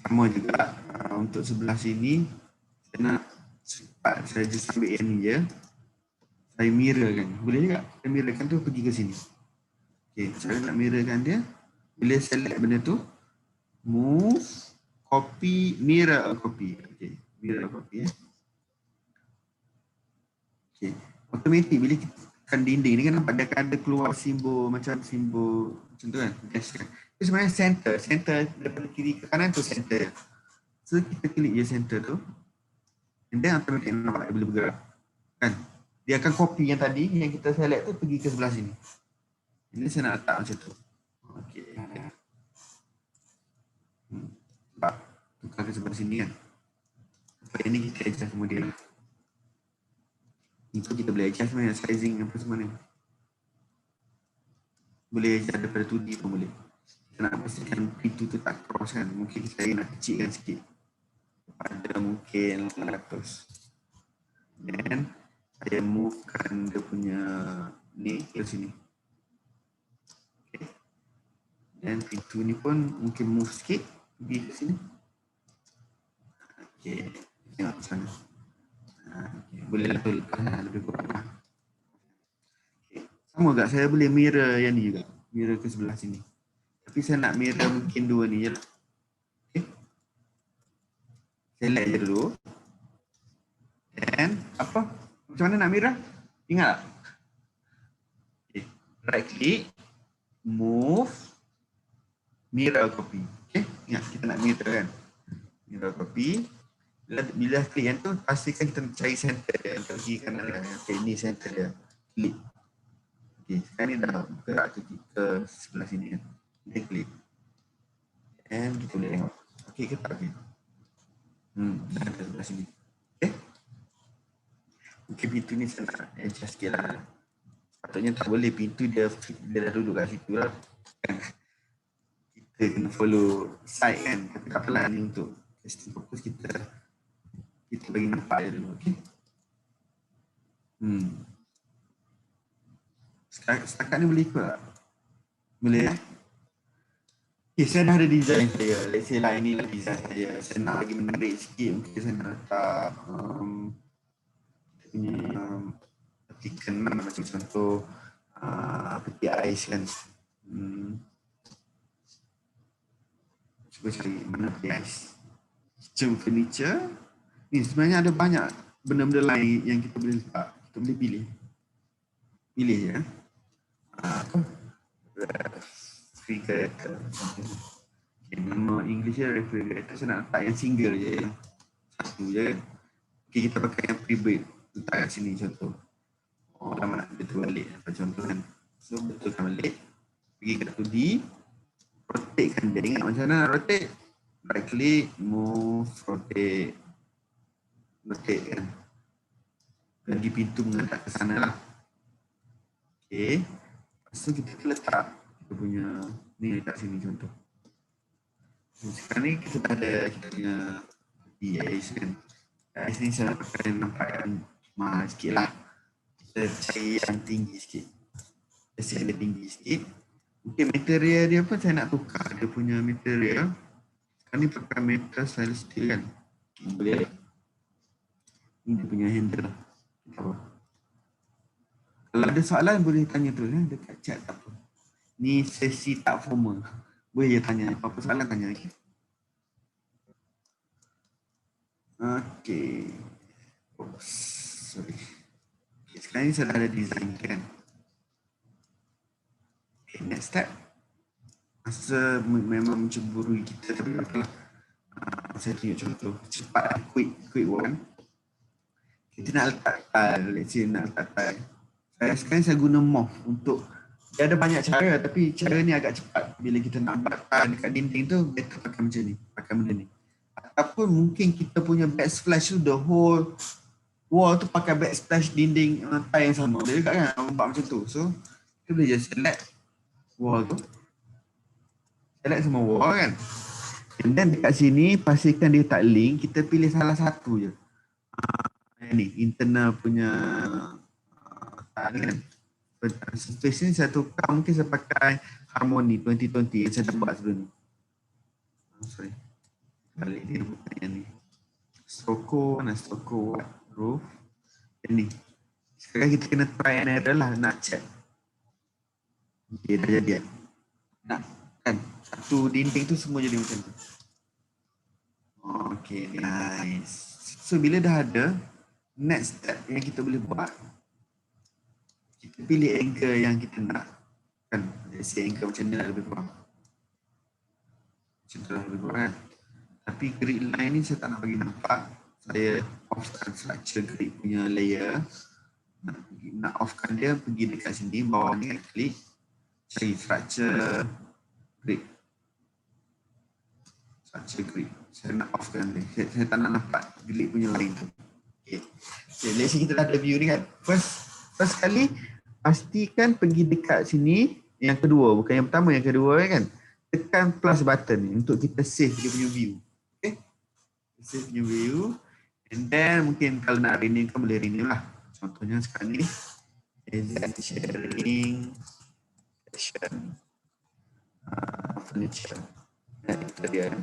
B: Sama juga untuk sebelah sini saya nak saya just ambil yang ni je. Saya mirrorkan. Boleh juga. Saya mirrorkan tu pergi ke sini. Okey, saya nak mirrorkan dia. Bila select benda tu, move, copy, mirror copy. Okey, mirror copy ya. Okey, automatic bila kita tekan dinding ni kan nampak dia akan ada keluar simbol macam simbol macam tu kan. Dash kan. Itu sebenarnya center daripada kiri ke kanan tu center. So kita klik je center tu. And then automatic nampak dia boleh bergerak. Kan? Dia akan copy yang tadi yang kita select tu pergi ke sebelah sini. Ini saya nak letak macam tu. Okey. Nampak? Tukar ke sebelah sini kan. Supaya ni kita adjust kemudian. Itu kita boleh adjust sebenarnya sizing apa semua ni. Boleh adjust daripada 2D pun boleh. Kita nak pastikan pintu tu tak cross kan. Mungkin saya nak kecilkan sikit. Pada mungkin 100. Dan saya movekan dia punya ni ke sini. Okay. Dan pintu ni pun mungkin move sikit pergi ke sini. Okey, tengok sana. Okay. Boleh lebih kurang lah. Okay. Sama tak saya boleh mirror yang ni juga. Mirror ke sebelah sini. Tapi saya nak mirror mungkin 2 ni je lah. Okay. Select je dulu. And apa? Macam mana nak mirror? Ingat tak? Okay. Right click. Move. Mirror copy. Okay. Ingat kita nak mirror kan? Mirror copy. Bila klik yang tu, pastikan kita cari center dia. Untuk kiri kanan dia. Okay, ni center dia. Klik. Okay, sekarang ni dah gerak ke sebelah sini kan. Kita klik. And kita boleh tengok. Okay ke tak? Okay. Dah ada sebelah sini. Okay. Mungkin pintu ni saya nak adjust sikit lah. Patutnya tak boleh, pintu dia dah duduk kat situ lah. Kita kena follow side kan. Tapi tak apalah ni untuk testing purpose kita bagi nampak je dulu. Okay. Setakat ni boleh ikut tak? Boleh eh? Okay, saya dah ada design saya. Let's say lah inilah design saya. Saya nak lagi menarik sikit. Mungkin saya nak letak petikan macam contoh peti ais kan. Cuba cari mana peti ais. Kitchen furniture. Ni sebenarnya ada banyak benda-benda lain yang kita boleh letak. Kita boleh pilih. Pilih je. Apa? Refrigerator. Okay, nama English dia refrigerator. Saya nak letak yang single je. Satu je. Okay, kita pakai yang pre-built. Letak kat sini contoh. Lama nak betul balik. Contoh kan. So, betulkan balik. Pergi ke 2D. Rotatekan dia. Ingat macam mana nak rotate? Right click, move, rotate. Rotate kan. Bagi pintu menghadap ke sana lah. Okay. Lepas tu kita letak kita punya ni letak sini contoh. Sekarang ni kita dah ada kita punya ais kan. Ais ni saya pakai nampak yang mahal sikit lah. Kita cari yang tinggi sikit. Kasi ada tinggi sikit. Mungkin material dia pun saya nak tukar. Dia punya material. Sekarang ni pakai metal stainless steel kan. Boleh. Ini dia punya handle lah. Kalau ada soalan boleh tanya terus kan. Dekat chat tak apa. Ni sesi tak formal. Boleh je tanya. Apa-apa soalan tanya lagi. Okay. Oops. Sorry. Okay, sekarang ni saya dah ada design kan. Okay, next step. Masa memang menceburui kita. Tapi apalah. Saya tunjuk contoh. Cepat quick one. Kita nak letak tile. Let's say nak letak tile. Sekarang saya guna morph untuk dia ada banyak cara tapi cara ni agak cepat. Bila kita nak buat tile dekat dinding tu better pakai macam ni. Pakai benda ni. Ataupun mungkin kita punya backsplash tu the whole wall tu pakai backsplash dinding tile yang sama. Boleh juga kan buat macam tu. So kita boleh just select wall tu. Select semua wall kan. And then dekat sini pastikan dia tak link. Kita pilih salah satu je. Ni internal punya kan. Surface ni saya tukar, mungkin saya pakai Harmony 2020 yang saya dah buat sebelum ni. Sorry. Balik dia bukan yang ni. Stoko roof. Yang ni. Sekarang kita kena try and error lah nak check. Okay, dah jadi kan. Nak kan satu dinding tu semua jadi macam tu. Okay, nice. So bila dah ada, next step yang kita boleh buat, kita pilih anchor yang kita nak kan. Let's anchor macam ni lah lebih kurang. Macam tu lah lebih kurang kan. Tapi grid line ni saya tak nak bagi nampak. Saya offkan structure grid punya layer. Nak offkan dia, pergi dekat sini, bawah ni klik. Cari structure grid. Structure grid. Saya nak offkan dia. Saya tak nak nampak grid punya line tu. Okay, let's say kita dah ada view ni kan. First kali pastikan pergi dekat sini. Yang kedua, bukan yang pertama, yang kedua kan. Tekan plus button ni untuk kita save dia punya view. Okay, save punya view. And then mungkin kalau nak rename kan boleh rename lah. Contohnya sekarang ni sharing session furniture interior.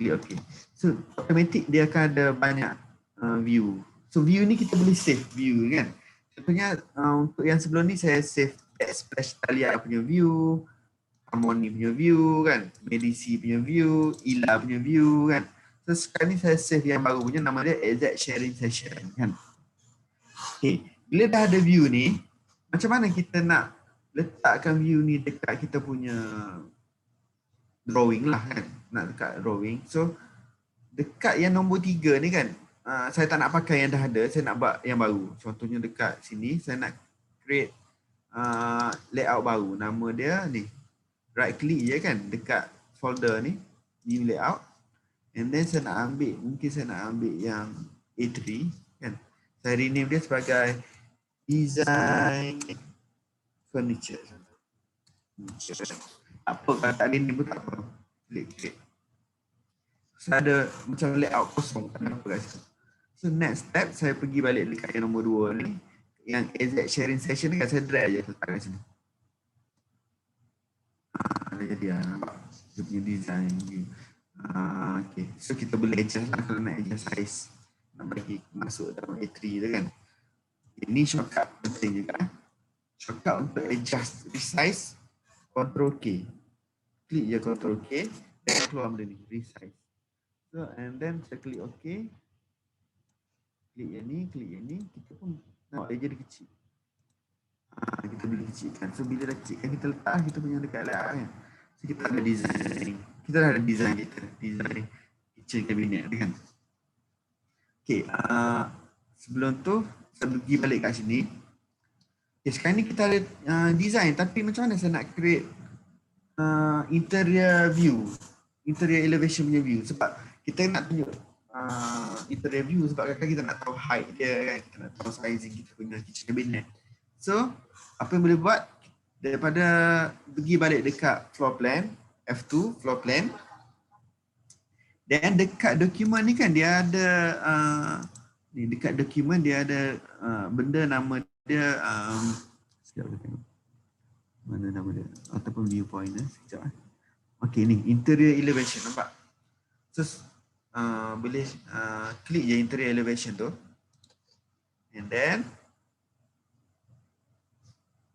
B: Okay. So automatic dia akan ada banyak view. So view ni kita boleh save view kan. Kita contohnya untuk yang sebelum ni saya save Splash Talia punya view, Harmony punya view kan, Medici punya view, Ila punya view kan. So sekarang ni saya save yang baru punya, nama dia Exact Sharing Session kan. Okay, bila dah ada view ni, macam mana kita nak letakkan view ni dekat kita punya drawing lah kan, nak dekat drawing. So dekat yang nombor 3 ni kan, saya tak nak pakai yang dah ada, saya nak buat yang baru. Contohnya dekat sini saya nak create layout baru, nama dia ni, right click je kan dekat folder ni, new layout, and then saya nak ambil, mungkin saya nak ambil yang A3 kan, saya rename dia sebagai design furniture. Apa kalau tak rename pun tak apa, klik. Saya ada macam layout kosong, tak ada apa kat situ. So next step, saya pergi balik dekat yang nombor 2 ni, yang exact sharing session ni kan, saya drag je letak kat sini. Dah jadi lah, nampak dia punya design ni. Okay, so kita boleh adjust lah kalau nak adjust size, nak bagi masuk dalam A3 tu kan. Ini shortcut penting juga. Shortcut untuk adjust resize, Ctrl K. Klik je Ctrl K, dan keluar benda ni, resize. So and then saya klik OK. Klik yang ni, kita pun nampak dia jadi kecil. Kita boleh kecilkan. So bila dah kecilkan, kita letak kita punya dekat layout kan. So kita ada design. Kita dah ada design kita. Design kitchen cabinet kan. Okay, sebelum tu saya pergi balik kat sini. Okay, sekarang ni kita ada design, tapi macam mana saya nak create interior view, interior elevation punya view, sebab kita nak tunjuk interior view sebab kadang-kadang kita nak tahu height dia kan, kita nak tahu sizing kita punya kitchen cabinet. So apa yang boleh buat, daripada pergi balik dekat floor plan, F2 floor plan, dan dekat dokumen ni kan dia ada ni, dekat dokumen dia ada benda nama dia sekejap kita tengok mana nama dia ataupun viewpoint sekejap. Okey, ni interior elevation, nampak? So boleh klik je interior elevation tu, and then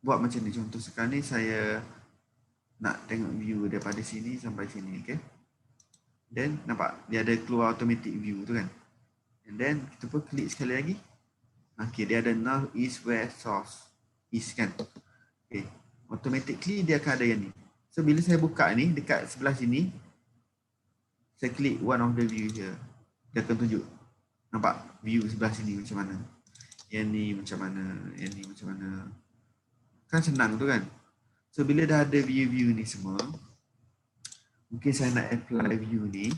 B: buat macam ni. Contoh sekarang ni saya nak tengok view daripada sini sampai sini, okay? Then nampak dia ada keluar automatic view tu kan, and then kita pun klik sekali lagi. Okay, dia ada north, east, west, south, east kan. Okay, automatically dia akan ada yang ni. So bila saya buka ni dekat sebelah sini, saya klik one of the view here, dia akan tunjuk, nampak view sebelah sini macam mana, yang ni macam mana, yang ni macam mana. Kan senang tu kan. So bila dah ada view-view ni semua, mungkin saya nak apply view ni.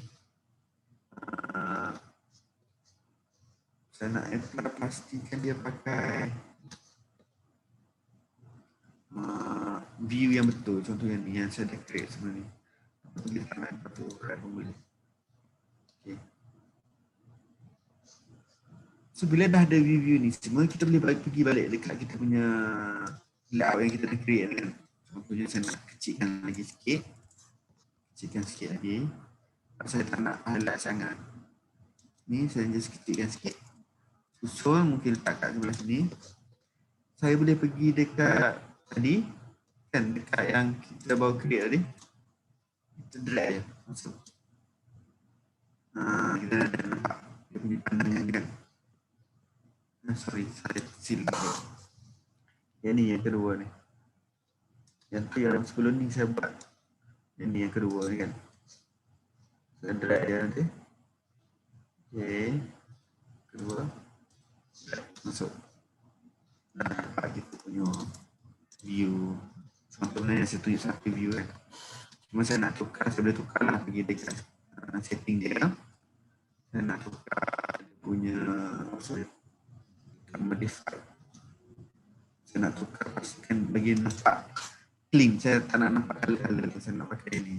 B: Saya nak apply, pastikan dia pakai view yang betul. Contoh yang ni, yang saya dah create sebelum ni. Boleh tak nak satu orang pun boleh. Okay. So bila dah ada view-view ni semua, kita boleh pergi balik dekat kita punya layout yang kita dah create kan. Contohnya saya nak kecilkan lagi sikit. Kecilkan sikit lagi. Saya tak nak highlight sangat. Ni saya just kecilkan sikit. Susun, mungkin letak kat sebelah sini. Saya boleh pergi dekat tadi kan, dekat yang kita baru create tadi, kita drag je masuk. Kita dah nampak dia punya pandangan kan. Sorry, saya silap. Yang ni yang kedua ni. Yang tu yang sebelum ni saya buat. Yang ni yang kedua ni kan. Saya drag dia nanti. Okay. Kedua. Masuk. Dah dapat kita punya view. Contohnya saya tunjuk satu view kan. Cuma saya nak tukar, saya boleh tukar lah, pergi dekat setting dia. Saya nak tukar dia punya, modify. Saya nak tukar, pastikan bagi nampak clean. Saya tak nak nampak color-color, saya nak pakai ni.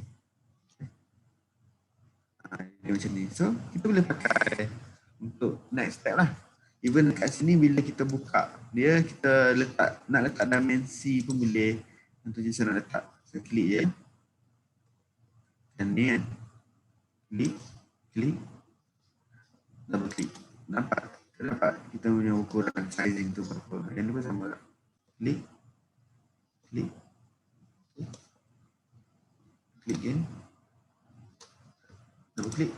B: Dia macam ni. So kita boleh pakai untuk next step lah. Even kat sini bila kita buka dia, kita letak, nak letak dimensi pun boleh. Contohnya saya nak letak, saya klik je. Dan ni kan, klik, double klik. Nampak Kita dapat kita punya ukuran sizing tu berapa. Yang tu sama tak? Klik. Klik. Klik kan. Double klik.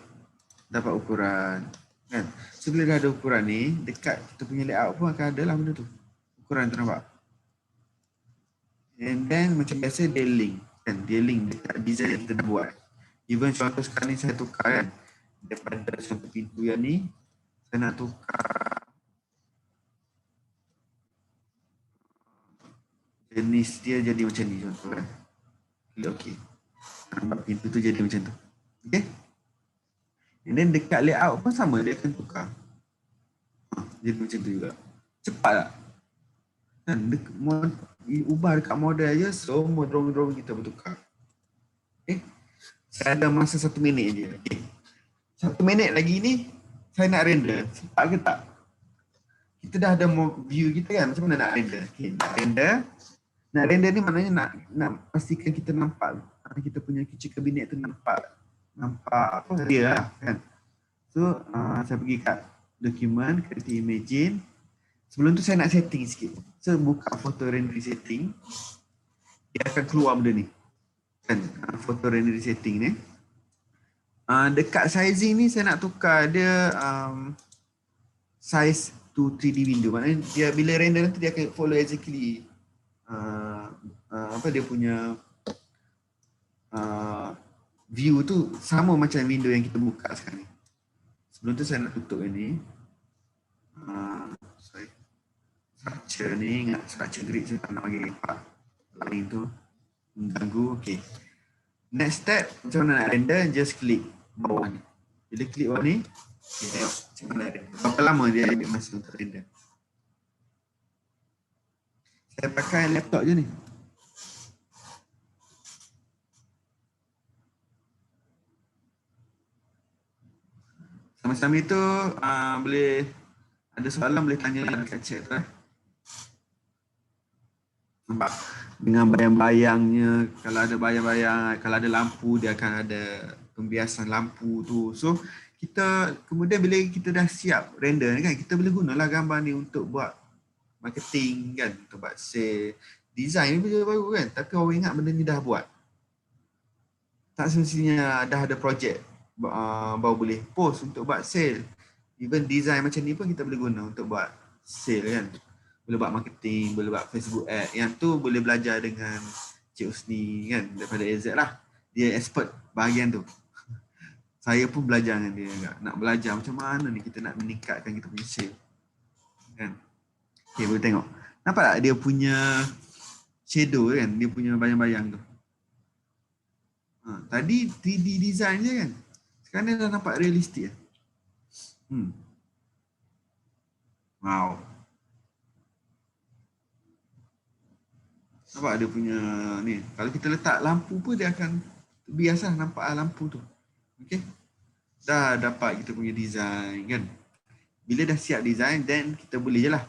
B: Dapat ukuran. Kan? So bila dah ada ukuran ni, dekat kita punya layout pun akan ada lah benda tu. Ukuran tu nampak. And then macam biasa dia link. Kan? Dia link dekat design yang kita dah buat. Even contoh sekarang ni saya tukar kan. Daripada contoh pintu yang ni, saya nak tukar jenis dia jadi macam ni contoh kan. Klik OK. Nampak pintu tu jadi macam tu. Okay. And then dekat layout pun sama, dia akan tukar. Jadi macam tu juga. Cepat tak? Kan? Ubah dekat model je, semua drawing-drawing kita bertukar. Okay. Saya ada masa 1 minit je. Okay. 1 minit lagi ni, saya nak render. Cepat ke tak? Kita dah ada view kita kan, macam mana nak render? Okay. Nak render ni maknanya nak pastikan kita nampak. Kita punya kitchen cabinet tu nampak apa dia lah kan. So saya pergi kat dokumen, create imagine. Sebelum tu saya nak setting sikit. So buka photo rendering setting. Dia akan keluar benda ni. Kan photo rendering setting ni. Dekat sizing ni saya nak tukar dia size to 3D window. Maknanya dia bila render nanti dia akan follow exactly apa dia punya view tu sama macam window yang kita buka sekarang ni. Sebelum tu saya nak tutup ini. Structure ni, ingat structure grid saya tak nak bagi empat line tu mengganggu. Okay. Next step, macam mana nak render, just klik bawah ni. Bila klik bawah ni, okay, tengok macam mana render. Berapa lama dia ambil masa untuk render. Saya pakai laptop je ni. Sama-sama itu boleh ada soalan boleh tanya dekat chat tu. Nampak dengan bayang-bayangnya, kalau ada bayang-bayang, kalau ada lampu dia akan ada pembiasan lampu tu. So kita kemudian bila kita dah siap render kan, kita boleh gunalah gambar ni untuk buat marketing kan, untuk buat sale. Design ni benda baru kan, tapi orang ingat benda ni dah buat. Tak semestinya dah ada projek baru boleh post untuk buat sale. Even design macam ni pun kita boleh guna untuk buat sale kan. Boleh buat marketing, boleh buat Facebook ad. Yang tu boleh belajar dengan Cik Usni kan, daripada AZ lah. Dia expert bahagian tu. Saya pun belajar dengan dia juga. Nak belajar macam mana ni kita nak meningkatkan kita punya sale. Kan? Okay, boleh tengok. Nampak tak dia punya shadow kan, dia punya bayang-bayang tu. Tadi 3D design je kan. Sekarang dia dah nampak realistik lah. Wow. Nampak dia punya ni. Kalau kita letak lampu pun dia akan biasa nampak lampu tu. Okay. Dah dapat kita punya design kan. Bila dah siap design, then kita boleh je lah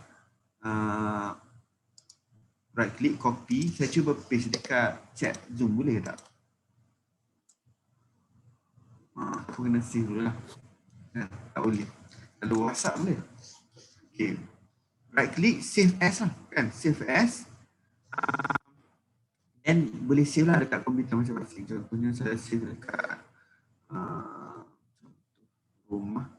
B: right click, copy. Saya cuba paste dekat chat Zoom, boleh ke tak? Aku kena save dulu lah. Tak boleh. Kalau WhatsApp boleh. Okay. Right click, save as lah kan. Save as. Then boleh save lah dekat komputer masing-masing. Contohnya saya save dekat rumah.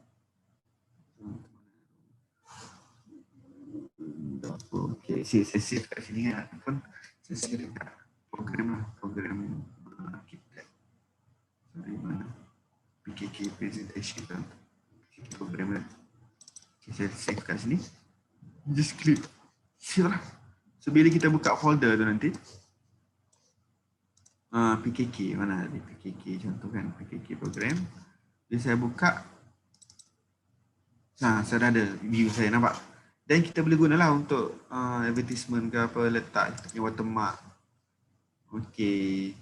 B: Okay, saya save kat sini kan. Ataupun saya save dekat program lah. Program kita. Dari mana? PKK presentation kan. PKK program lah. Okay, saya save kat sini. Just klik. Save lah. So bila kita buka folder tu nanti. PKK, mana ada PKK contoh kan. PKK program. Bila saya buka. Saya dah ada view saya nampak. Dan kita boleh gunalah untuk advertisement ke apa, letak kita punya watermark. Okay.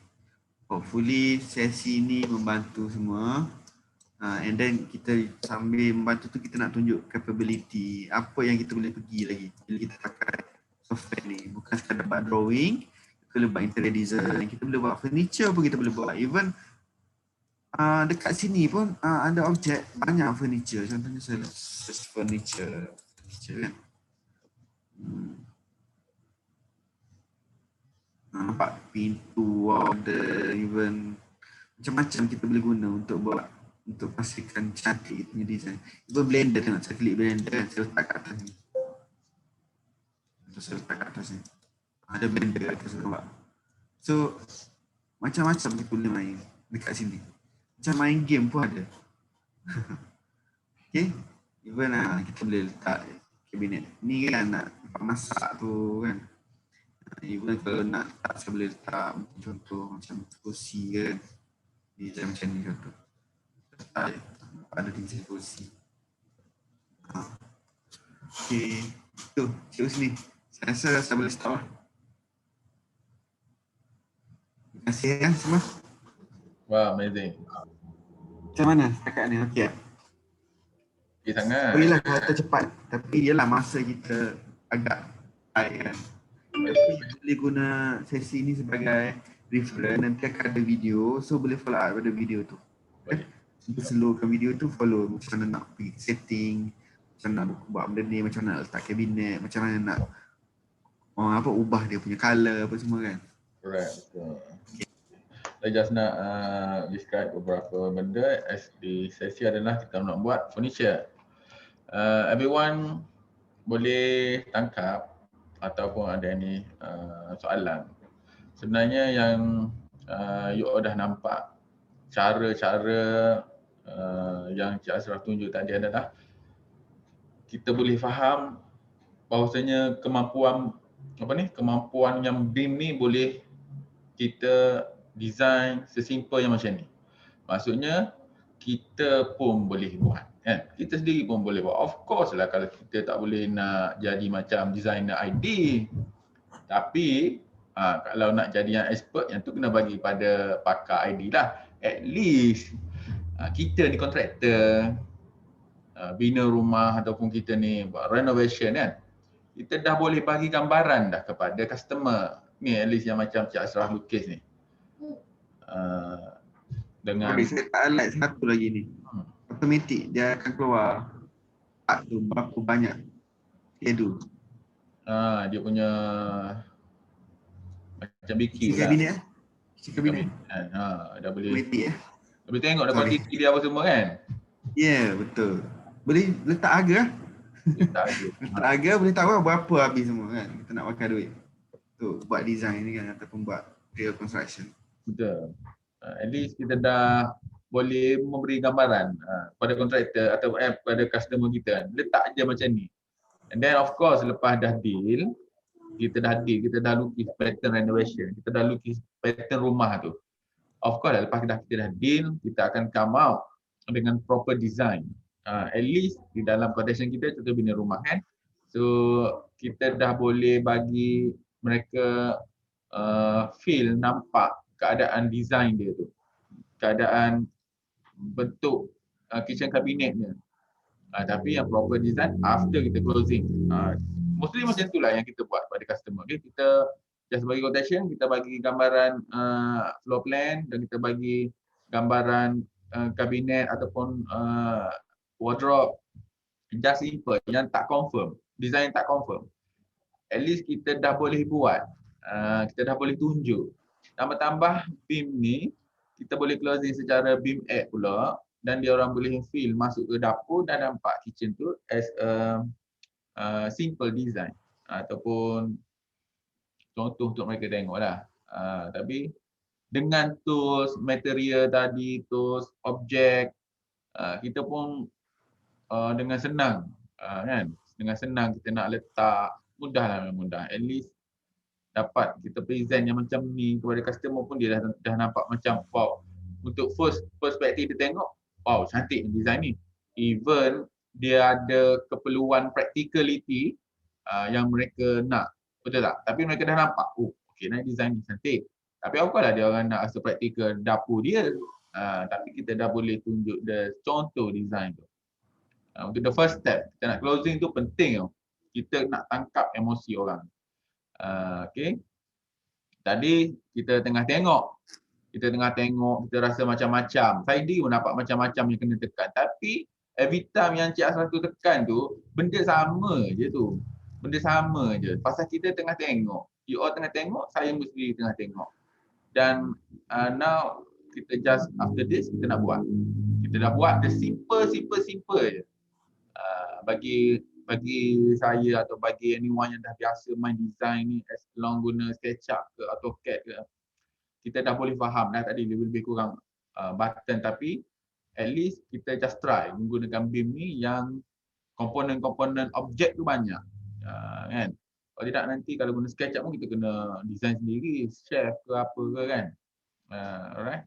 B: Hopefully sesi ni membantu semua. And then kita sambil membantu tu kita nak tunjuk capability. Apa yang kita boleh pergi lagi bila kita pakai software ni. Bukan sekadar buat drawing, kita boleh buat interior design, kita boleh buat furniture pun kita boleh buat. Even Dekat sini pun ada objek banyak furniture. Contohnya saya search furniture kan. Nampak pintu, order, even macam-macam kita boleh guna untuk pastikan cantik kita punya design. Even blender, tengok saya klik blender kan, saya letak kat atas ni. Saya letak kat atas ni. Ada blender kat atas nampak. So macam-macam kita boleh main dekat sini. Macam main game pun ada. Okay. Even kita boleh letak kabinet. Ni kan nak masak tu kan. Even kalau nak letak, saya boleh letak contoh macam kursi kan. Design macam ni contoh. Letak je. Ada design kursi. Okay. Tu, cikgu sini. Saya rasa saya boleh stop lah. Terima kasih ya semua.
A: Wah, amazing.
B: Macam mana setakat ni? Okey.
A: Okay, sangat.
B: Oh yelah, kata cepat. Tapi yelah masa kita agak baik kan. Tapi boleh guna sesi ni sebagai reference. Nanti akan ada video. So boleh follow up pada video tu.
A: Boleh.
B: Slowkan video tu, follow macam mana nak pergi setting, macam mana nak buat benda ni, macam mana nak letak kabinet, macam mana nak ubah dia punya colour apa semua kan.
A: Correct. Betul. Saya just nak describe beberapa benda as di sesi adalah kita nak buat furniture. Everyone boleh tangkap ataupun ada ni soalan. Sebenarnya yang you all dah nampak cara-cara yang Cik Ashraf tunjuk tadi adalah kita boleh faham bahawasanya kemampuan yang BIM ni boleh kita design sesimpel yang macam ni. Maksudnya kita pun boleh buat kan. Kita sendiri pun boleh buat. Of course lah kalau kita tak boleh nak jadi macam designer ID. Tapi kalau nak jadi yang expert, yang tu kena bagi pada pakar ID lah. At least kita ni kontraktor, bina rumah ataupun kita ni buat renovation kan. Kita dah boleh bagi gambaran dah kepada customer. Ni at least yang macam Cik Ashraf lukis ni. Dengan
B: saya tak highlight satu lagi ni. Automatik dia akan keluar part tu berapa banyak schedule.
A: dia punya macam biki lah.
B: Kabinet kabinet.
A: Dah boleh.
B: Automatik
A: Boleh tengok dah kuantiti dia apa semua kan?
B: Ya, betul. Boleh letak harga lah. Letak harga boleh tahu berapa habis semua kan. Kita nak pakai duit. Tu buat design ni kan ataupun buat real construction.
A: Betul. At least kita dah boleh memberi gambaran pada kontraktor atau pada customer kita. Letak je macam ni. And then of course lepas dah deal, kita dah lukis pattern renovation, kita dah lukis pattern rumah tu. Of course lepas kita dah deal, kita akan come out dengan proper design. At least di dalam quotation kita bina rumah kan. So kita dah boleh bagi mereka feel, nampak keadaan design dia tu. Keadaan bentuk kitchen cabinetnya. Tapi yang proper design after kita closing. Mostly macam itulah yang kita buat pada customer. Okay? Kita just bagi quotation, kita bagi gambaran floor plan dan kita bagi gambaran kabinet ataupun wardrobe. Just simple, yang tak confirm, design tak confirm. At least kita dah boleh buat, kita dah boleh tunjuk. Tambah-tambah BIM ni, kita boleh closing secara BIM app pula dan dia orang boleh feel masuk ke dapur dan nampak kitchen tu as a simple design ataupun contoh untuk mereka tengok lah. Tapi dengan tools, material tadi, tools, objek, kita pun dengan senang kan, dengan senang kita nak letak, mudah lah, mudah. At least dapat kita present yang macam ni kepada customer pun dia dah nampak macam wow. Untuk first perspektif dia tengok, wow cantik design ni. Even dia ada keperluan practicality yang mereka nak, betul tak? Tapi mereka dah nampak, oh okey nah design ni cantik. Tapi apa lah dia orang nak rasa praktikal dapur dia. Tapi kita dah boleh tunjuk the contoh design tu. Untuk the first step, kita nak closing tu penting tau. Kita nak tangkap emosi orang. Okay. Tadi kita tengah tengok kita tengah tengok, kita rasa macam-macam. Saya pun nampak macam-macam yang kena tekan. Tapi every time yang Cik Asraf tu tekan tu, benda sama je tu. Benda sama je. Pasal kita tengah tengok. You all tengah tengok, saya mesti tengah tengok. Dan now kita just after this kita nak buat. Kita dah buat the simple je. Bagi saya atau bagi anyone yang dah biasa main design ni as long guna SketchUp ke AutoCAD ke, kita dah boleh faham dah tadi lebih kurang button, tapi at least kita just try menggunakan BIM ni yang komponen-komponen objek tu banyak. Kan? Kalau tidak nanti kalau guna SketchUp pun kita kena design sendiri, chef ke apa ke kan. Alright.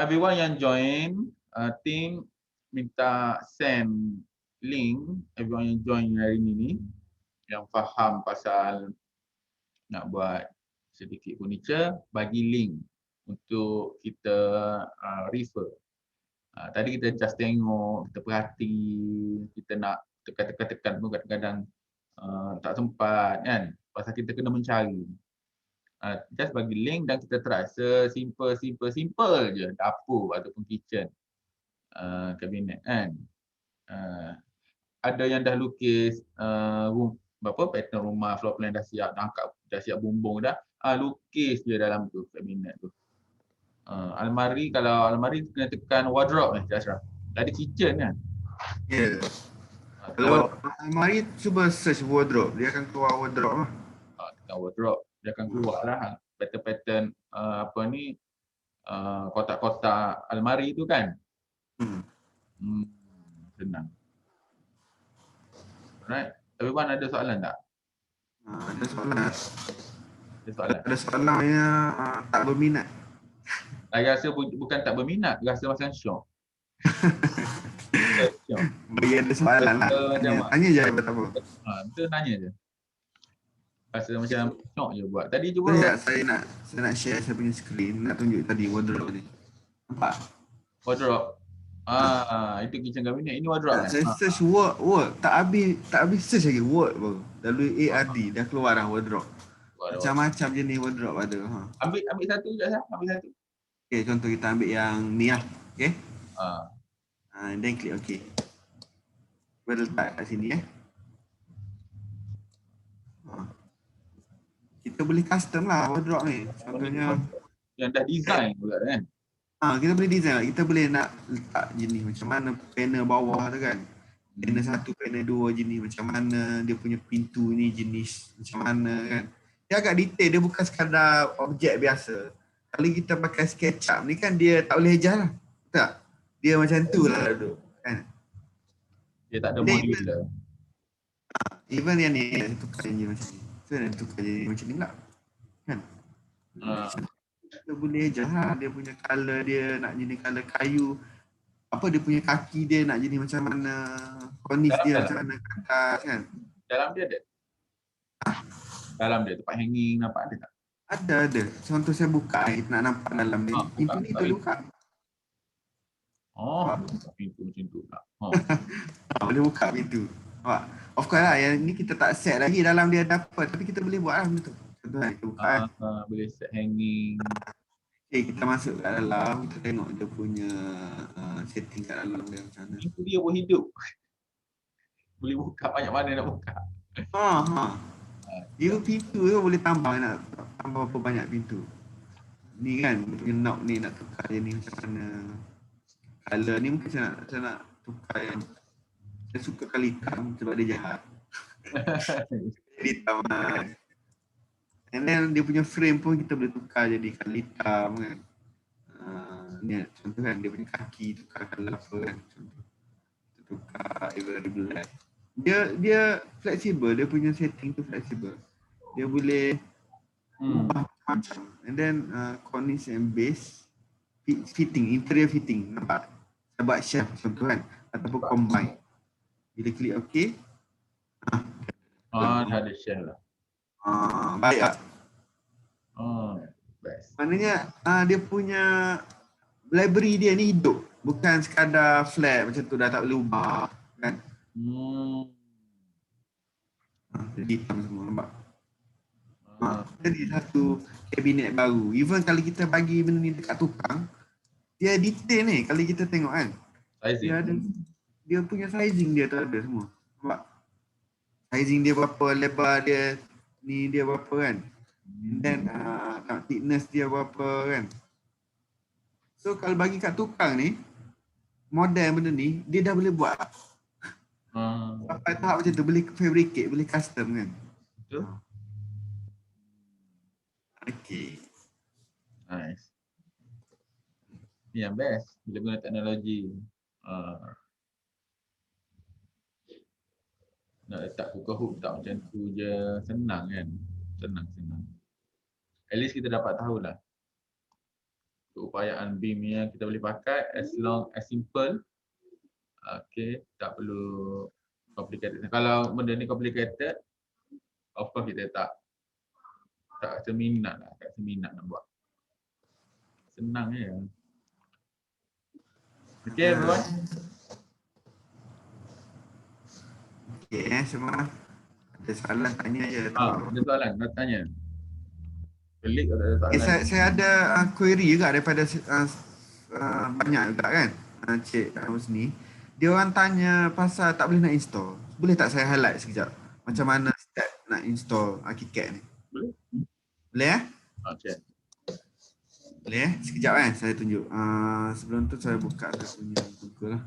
A: Everyone yang join, team minta send link, everyone yang join hari ni yang faham pasal nak buat sedikit furniture, bagi link untuk kita refer. Tadi kita just tengok, kita perhati, kita nak tekan-tekan pun kadang-kadang tak sempat kan, pasal kita kena mencari. Just bagi link dan kita try simple je dapur ataupun kitchen, kabinet kan. Ada yang dah lukis pattern rumah, floor plan dah siap, dah siap bumbung dah. Lukis je dalam tu kabinet tu. Almari, kalau almari kena tekan wardrobe Cik Asraf. Tadi kitchen kan.
B: Ya. Kalau almari cuba search wardrobe, dia akan keluar wardrobe lah.
A: Tekan wardrobe, dia akan keluar lah pattern-pattern kotak-kotak almari tu kan. Senang. Alright. Everyone ada soalan tak?
B: Ada soalan.
A: Ada soalan.
B: Ada soalan yang tak berminat.
A: Saya rasa bukan tak berminat, rasa macam syok.
B: Bagi ada soalan lah. Tanya je apa tak apa.
A: Betul, tanya je. Rasa macam syok je buat. Tadi cuba.
B: Saya nak share saya punya screen, nak tunjuk tadi wardrobe ni. Nampak?
A: Wardrobe. Itu kitchen cabinet. Ini wardrobe.
B: Saya search word tak habis search lagi word baru. WARD dah keluar dah wardrobe. Macam-macam jenis wardrobe ada.
A: Ambil satu je Sah. Ambil satu.
B: Okay, contoh kita ambil yang ni lah. Okay. Then klik okay. Kita letak kat sini Kita boleh custom lah wardrobe ni. Contohnya
A: yang dah design pula kan.
B: Kita boleh design lah. Kita boleh nak letak jenis macam mana panel bawah tu kan. Panel 1, panel 2 jenis macam mana, dia punya pintu ni jenis macam mana kan. Dia agak detail, dia bukan sekadar objek biasa. Kalau kita pakai SketchUp ni kan dia tak boleh ejar lah. Tak? Dia macam tu lah duduk kan.
A: Dia tak ada modul lah.
B: Even yang ni, tukar je macam ni. So dia tukar je macam ni lah. Kan? Kita boleh ejar lah. Dia punya colour dia nak jenis colour kayu. Apa dia punya kaki dia nak jenis macam mana. Kornis dia macam mana ke atas kan.
A: Dalam dia ada? Dalam dia tempat hanging nampak ada tak?
B: Ada. Contoh saya buka, kita nak nampak dalam ni. Pintu ni terbuka.
A: Pintu macam tu tak.
B: Boleh buka pintu. Of course lah, yang ni kita tak set lagi dalam dia ada apa. Tapi kita boleh buat lah benda tu. Contoh kita buka
A: boleh set hanging.
B: Okay, kita masuk kat dalam, kita tengok dia punya setting kat dalam dia macam mana.
A: Pintu dia pun hidup. Boleh buka banyak mana nak buka.
B: Dia pintu tu boleh tambah berapa banyak pintu. Ni kan, dia punya knob ni nak tukar je ni macam mana. Color ni mungkin saya nak tukar yang saya suka kali hitam sebab dia jahat. Jadi hitam lah. And then dia punya frame pun kita boleh tukar jadi kali hitam kan. Ni contoh kan dia punya kaki tukar color apa kan. Contoh. Kita tukar every black. Dia fleksibel, dia punya setting tu fleksibel. Dia boleh macam. And then cornice and base fitting, interior fitting, nampak? Saya buat chef contoh kan, ataupun combine. Bila klik OK.
A: Dah ada chef lah.
B: Baik tak?
A: Best.
B: Maknanya dia punya library dia ni hidup. Bukan sekadar flat macam tu dah tak boleh ubah kan.
A: Hmm.
B: Jadi hitam semua nampak. Jadi satu kabinet baru. Even kalau kita bagi benda ni dekat tukang, dia detail ni kalau kita tengok kan.
A: Sizing.
B: Dia punya sizing dia tu ada semua. Nampak? Sizing dia berapa, lebar dia ni dia berapa kan. And then thickness dia berapa kan. So kalau bagi kat tukang ni, model benda ni, dia dah boleh buat. Sampai tahap macam tu, boleh fabricate, boleh custom kan.
A: Betul.
B: Okay.
A: Nice. Ni yang best bila guna teknologi. Nak letak hook tak macam tu je, senang kan. Senang. At least kita dapat tahulah keupayaan BIM yang kita boleh pakai as long as simple. Okay, tak perlu complicated. Kalau benda ni complicated, of course kita tak seminat nak buat. Senang je. Okay everyone.
B: Okay semua. Ada soalan tanya je.
A: Ada soalan nak tanya. Klik atau ada soalan?
B: Saya ada query juga daripada banyak juga kan. Cik Husni. Dia orang tanya pasal tak boleh nak install. Boleh tak saya highlight sekejap? Macam mana step nak install ArchiCAD ni?
A: Boleh.
B: Boleh
A: Okay.
B: Boleh sekejap kan saya tunjuk. Sebelum tu saya buka saya punya Google lah.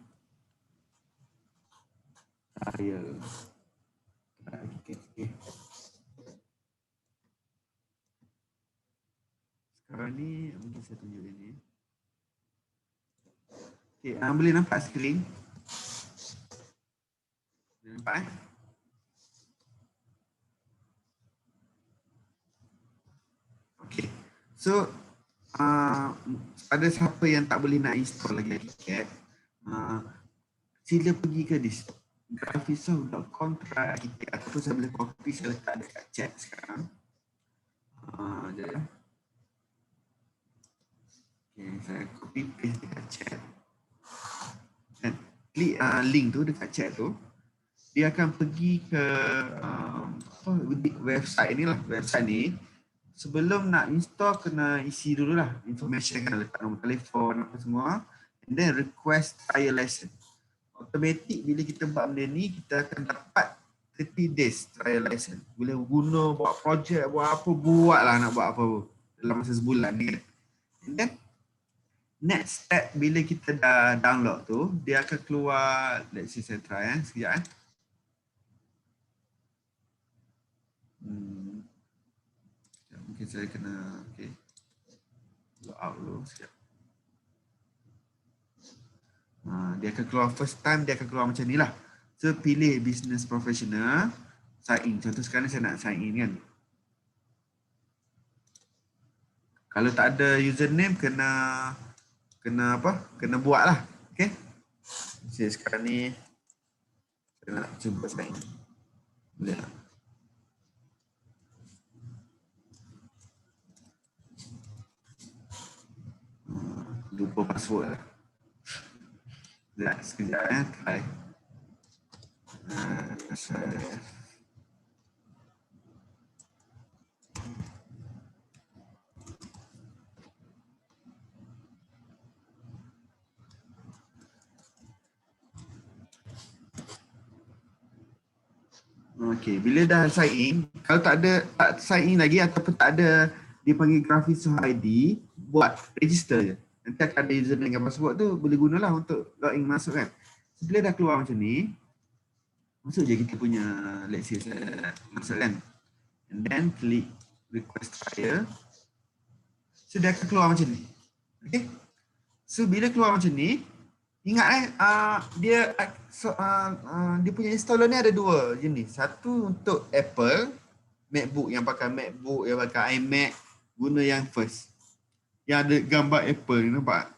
B: Trial. Okay. Sekarang ni mungkin saya tunjuk ini. Okay, boleh nampak skrin? Boleh nampak Okay. So pada siapa yang tak boleh nak install lagi ArchiCAD, sila pergi ke graphisoft.com/ArchiCAD ataupun saya boleh copy, saya letak dekat chat sekarang. Sekejap. Okay, saya copy paste dekat chat. Dan klik link tu dekat chat tu, dia akan pergi ke website ni lah. Website ni sebelum nak install kena isi dulu lah information, kan, letak nombor telefon apa semua, and then request trial lesson. Automatic bila kita buat benda ni, kita akan dapat 30 days trial lesson. Boleh guna, buat projek, buat lah nak buat apa dalam masa sebulan ni. And then next step bila kita dah download tu, dia akan keluar, let's say saya try sekejap mungkin saya kena log out dulu sekejap. Dia akan keluar first time, dia akan keluar macam ni lah. So pilih business professional, sign in. Contoh sekarang saya nak sign in kan. Kalau tak ada username, kena buat lah. Okay. Saya sekarang ni saya nak cuba sign in. Boleh tak? Lupa password lah. Sekejap try. Okay, bila dah sign in, kalau tak sign in lagi ataupun tak ada dipanggil Graphisoft ID, buat register je. Nanti akan ada username dan password tu, boleh gunalah untuk login masuk kan. So, bila dah keluar macam ni, masuk je kita punya, let's say saya masuk kan. And then klik request trial. So dia akan keluar macam ni. Okay. So bila keluar macam ni, ingat dia punya installer ni ada dua jenis. Satu untuk Apple, MacBook, yang pakai MacBook, yang pakai iMac, guna yang first. Yang ada gambar Apple ni, nampak?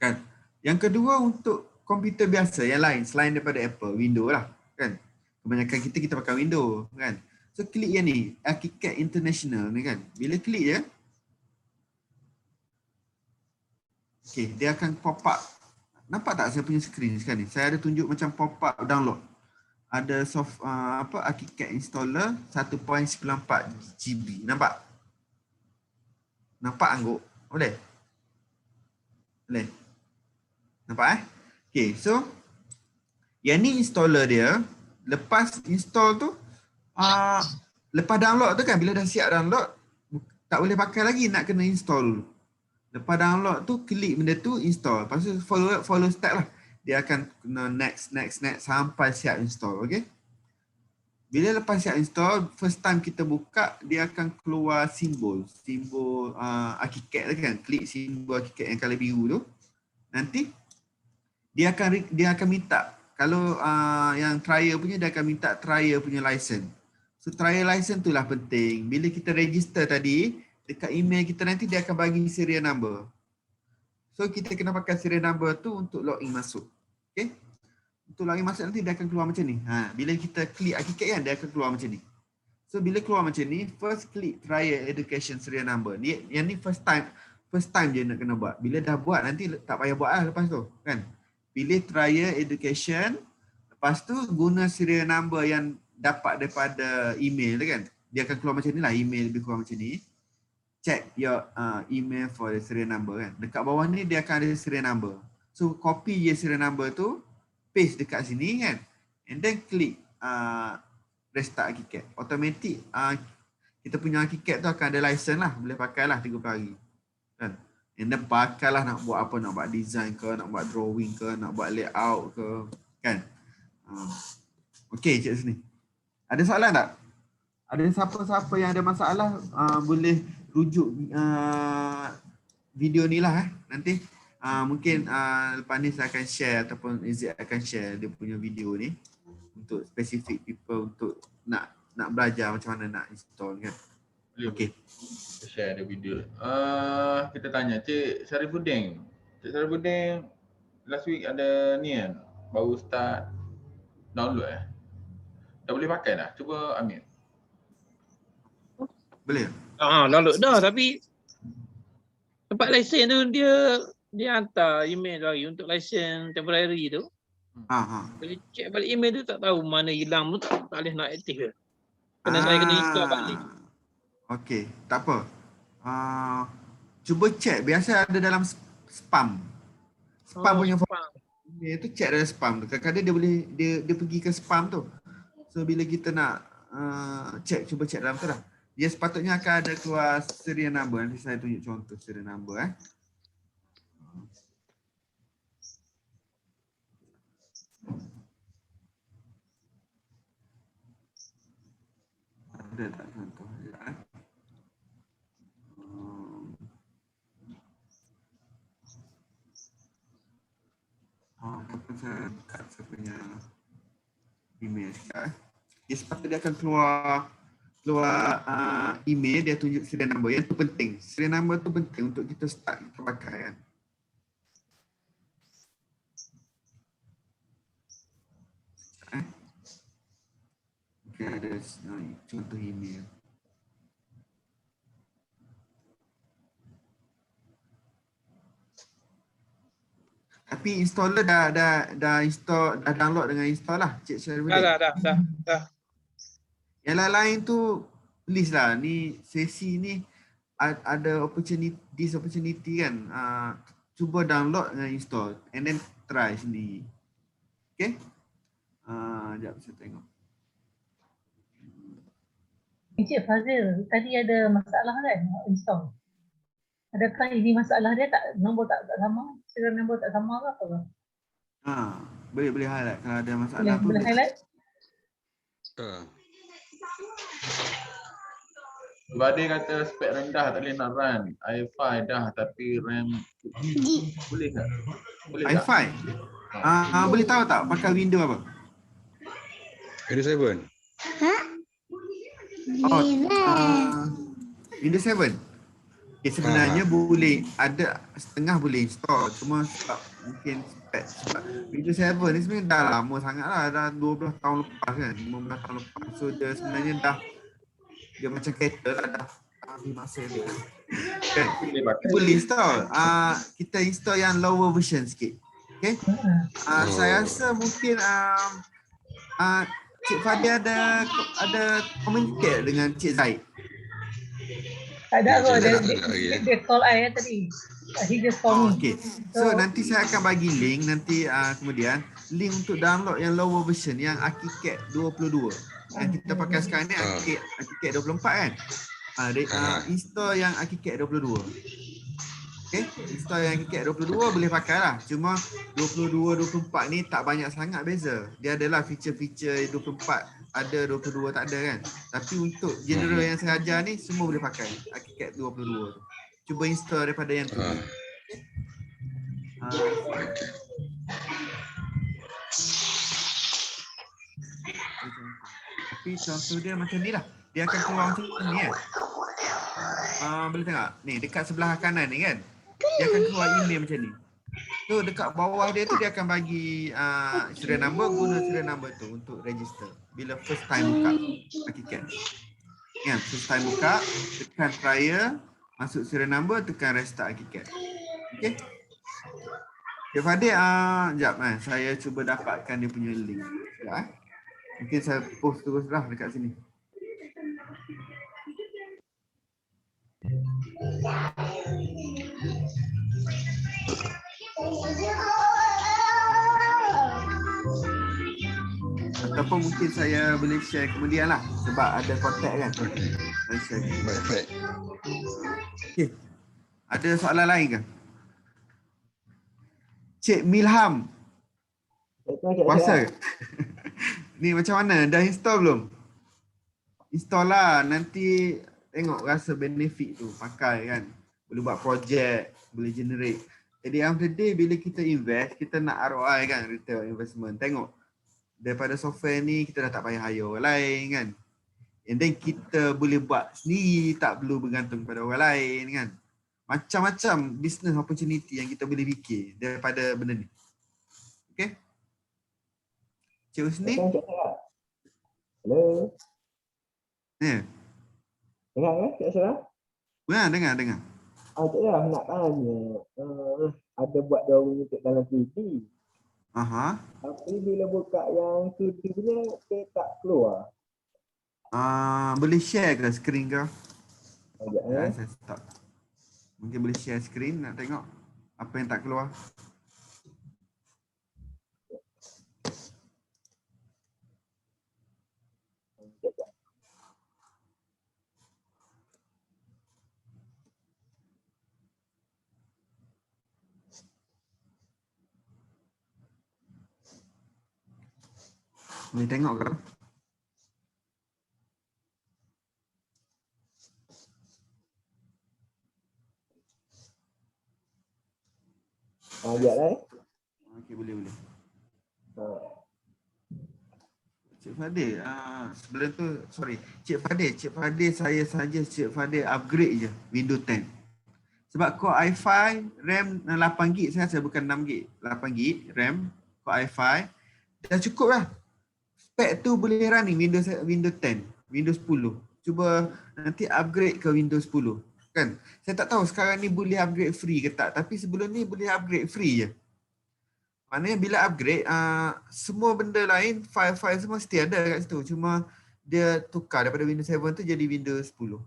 B: Kan? Yang kedua untuk komputer biasa yang lain selain daripada Apple, Windows lah, kan? Kebanyakan kita pakai Windows, kan? So klik yang ni, ArchiCAD International ni kan. Bila klik je, okay, dia akan pop up. Nampak tak saya punya skrin sekarang ni? Saya ada tunjuk macam pop up download. ada soft ArchiCAD installer 1.94 GB. Nampak? Nampak Angguk? Boleh? Boleh? Nampak Okay, so yang ni installer dia. Lepas install tu, lepas download tu kan, bila dah siap download, tak boleh pakai lagi, nak kena install dulu. Lepas download tu, klik benda tu, install. Lepas tu follow step lah. Dia akan kena next sampai siap install, okay? Bila lepas siap install, first time kita buka, dia akan keluar simbol ArchiCAD tu kan. Klik simbol ArchiCAD yang color biru tu. Nanti dia akan minta, kalau yang trial punya, dia akan minta trial punya license. So trial license tu lah penting. Bila kita register tadi, dekat email kita nanti dia akan bagi serial number. So kita kena pakai serial number tu untuk login masuk. Okay? Untuk login masuk nanti dia akan keluar macam ni. Bila kita klik ArchiCAD kan, dia akan keluar macam ni. So bila keluar macam ni, first klik trial education serial number. Yang ni first time je nak kena buat. Bila dah buat nanti tak payah buat lah lepas tu kan. Pilih trial education, lepas tu guna serial number yang dapat daripada email kan. Dia akan keluar macam ni lah, email lebih kurang macam ni. Check your email for the serial number kan. Dekat bawah ni dia akan ada serial number. So copy je serial number tu, paste dekat sini kan. And then klik restart ArchiCAD. Automatic kita punya ArchiCAD tu akan ada license lah. Boleh pakai lah 30 hari. Kan? And then pakailah nak buat apa, nak buat design ke, nak buat drawing ke, nak buat layout ke, kan? Okay, cik sini. Ada soalan tak? Ada siapa-siapa yang ada masalah boleh rujuk video ni lah nanti. Mungkin lepas ni saya akan share ataupun Izzat akan share dia punya video ni untuk specific people untuk nak belajar macam mana nak install kan. Okay.
A: Share ada video. Kita tanya Cik Syarifuddin. Cik Syarifuddin last week ada ni kan, baru start download Dah boleh pakai dah? Cuba ambil.
B: Boleh?
C: Download dah tapi tempat lesen tu dia hantar email lagi untuk lesen temporary tu. Bila check balik email tu tak tahu mana hilang tu, tak boleh nak aktif ke. Saya kena install balik.
B: Okey, tak apa. Cuba check, biasa ada dalam spam. Spam punya
C: spam.
B: Dia tu check dalam spam tu. Kadang-kadang dia pergi ke spam tu. So bila kita nak check, cuba check dalam tu lah. Dia sepatutnya akan ada keluar serial number. Nanti saya tunjuk contoh serial number Ada tak contoh? Saya buka saya punya email sekarang. Dia sepatutnya dia akan keluar email, dia tunjuk serial number. Yang tu penting. Serial number tu penting untuk kita start kita pakai kan. Okay, ada contoh email. Tapi installer dah install, dah download dengan install lah Cik Syarifuddin.
C: Dah.
B: Yang lain tu please lah, ni sesi ni ada opportunity kan. Cuba download dan install and then try sendiri. Okay? Sekejap saya tengok.
D: Encik Fazil, tadi ada masalah kan install? Adakah ini masalah dia nombor tak sama? Serial nombor tak sama ke apa?
B: Boleh highlight kalau ada masalah.
D: Boleh highlight?
A: Sebab dia kata spek rendah tak boleh nak run. i5 dah tapi RAM boleh tak? Boleh tak?
B: i5? Boleh tahu tak pakai Windows apa?
E: Windows 7.
B: Windows 7. Okay, sebenarnya boleh, ada setengah boleh install, cuma sebab mungkin spek sebab Windows 7 ni sebenarnya dah lama sangat lah, dah 12 tahun lepas kan, 15 tahun lepas. So dia sebenarnya dia macam kereta lah, dah habis masa dia. Kan? Boleh install. Kita install yang lower version sikit. Okay? Saya rasa mungkin Cik Fadil ada communicate dengan Cik Zaid?
D: Tak ada kot,
E: Tak ada lagi.
D: dia call I tadi. He just call me.
B: Okay. So nanti saya akan bagi link nanti kemudian link untuk download yang lower version yang ArchiCAD 22. Yang kita pakai sekarang ni ArchiCAD 24 kan? Install yang ArchiCAD 22. Okay, install yang ArchiCAD 22 boleh pakai lah. Cuma 22, 24 ni tak banyak sangat beza. Dia adalah feature-feature 24 ada, 22 tak ada kan. Tapi untuk general yang saya ajar ni semua boleh pakai ArchiCAD 22 tu. Cuba install daripada yang tu. Tapi contoh dia macam ni lah. Dia akan keluar macam ni kan. Boleh tengok. Ni dekat sebelah kanan ni kan. Dia akan keluar email macam ni. So dekat bawah dia tu dia akan bagi serial number, guna serial number tu untuk register. Bila first time buka ArchiCAD. Kan, first time buka, tekan trial, masuk serial number, tekan restart ArchiCAD. Okay. Cik Fadil, sekejap saya cuba dapatkan dia punya link. Sekejap mungkin saya post terus lah dekat sini. Ataupun mungkin saya boleh share kemudian lah sebab ada kontak kan. Saya share.
E: Baik.
B: Okay. Ada soalan lain ke? Cik Milham. Puasa. Ni macam mana? Dah install belum? Install lah. Nanti tengok rasa benefit tu. Pakai kan. Boleh buat projek. Boleh generate. Jadi end of the day bila kita invest, kita nak ROI kan. Return investment. Tengok. Daripada software ni kita dah tak payah hire orang lain kan. And then kita boleh buat sendiri. Tak perlu bergantung pada orang lain kan. Macam-macam business opportunity yang kita boleh fikir daripada benda ni. Okay? Cik Husni?
F: Hello.
B: Ya.
F: Dengar kan Cik Syarah?
B: Dengar.
F: Cik Syarah nak tanya. Ada buat drawing untuk dalam 3D. Tapi bila buka yang 2D punya, dia tak keluar.
B: Boleh share ke screen ke?
F: Sekejap
B: Saya stop. Mungkin boleh share screen nak tengok apa yang tak keluar. Boleh tengok ke?
F: Sekejap lah
B: Okey, boleh. Cik Fadil, sebelum tu, sorry. Cik Fadil saya saja Cik Fadil upgrade je Windows 10. Sebab Core i5 RAM 8GB, saya rasa bukan 6GB, 8GB RAM, Core i5 dah cukup lah. Spek tu boleh running Windows 10, Windows 10. Cuba nanti upgrade ke Windows 10. Kan? Saya tak tahu sekarang ni boleh upgrade free ke tak, tapi sebelum ni boleh upgrade free je. Maknanya bila upgrade, semua benda lain, file-file semua mesti ada kat situ. Cuma dia tukar daripada Windows 7 tu jadi Windows 10.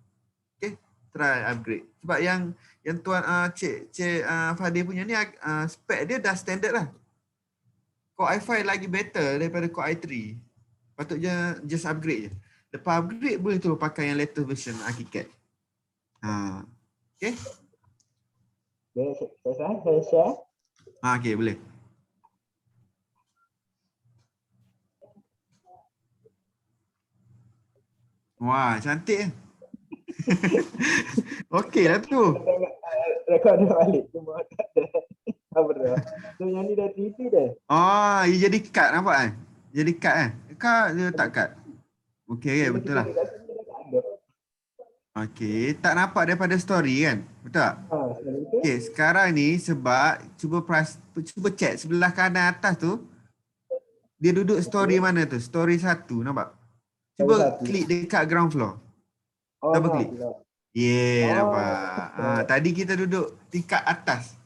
B: Okay, try upgrade. Sebab yang tuan Cik Fadil punya ni, spek dia dah standard lah. Core i5 lagi better daripada Core i3. Patutnya just upgrade je. Lepas upgrade boleh tu pakai yang latest version ArchiCAD. Okay.
F: Saya share.
B: Okay, boleh. Wah, cantik. Okey lah tu.
F: Rekod balik cuma tak ada. Apa dah. So yang ni dah 3D dah.
B: Ia jadi cut nampak kan? Jadi cut kan? Cut dia tak cut. Okey, betul lah. Okey, tak nampak daripada story kan? Betul tak? Okey, sekarang ni sebab cuba check sebelah kanan atas tu. Dia duduk story mana tu? Story 1, nampak? Cuba klik dekat ground floor. Double klik. Nampak. Tadi kita duduk tingkat atas.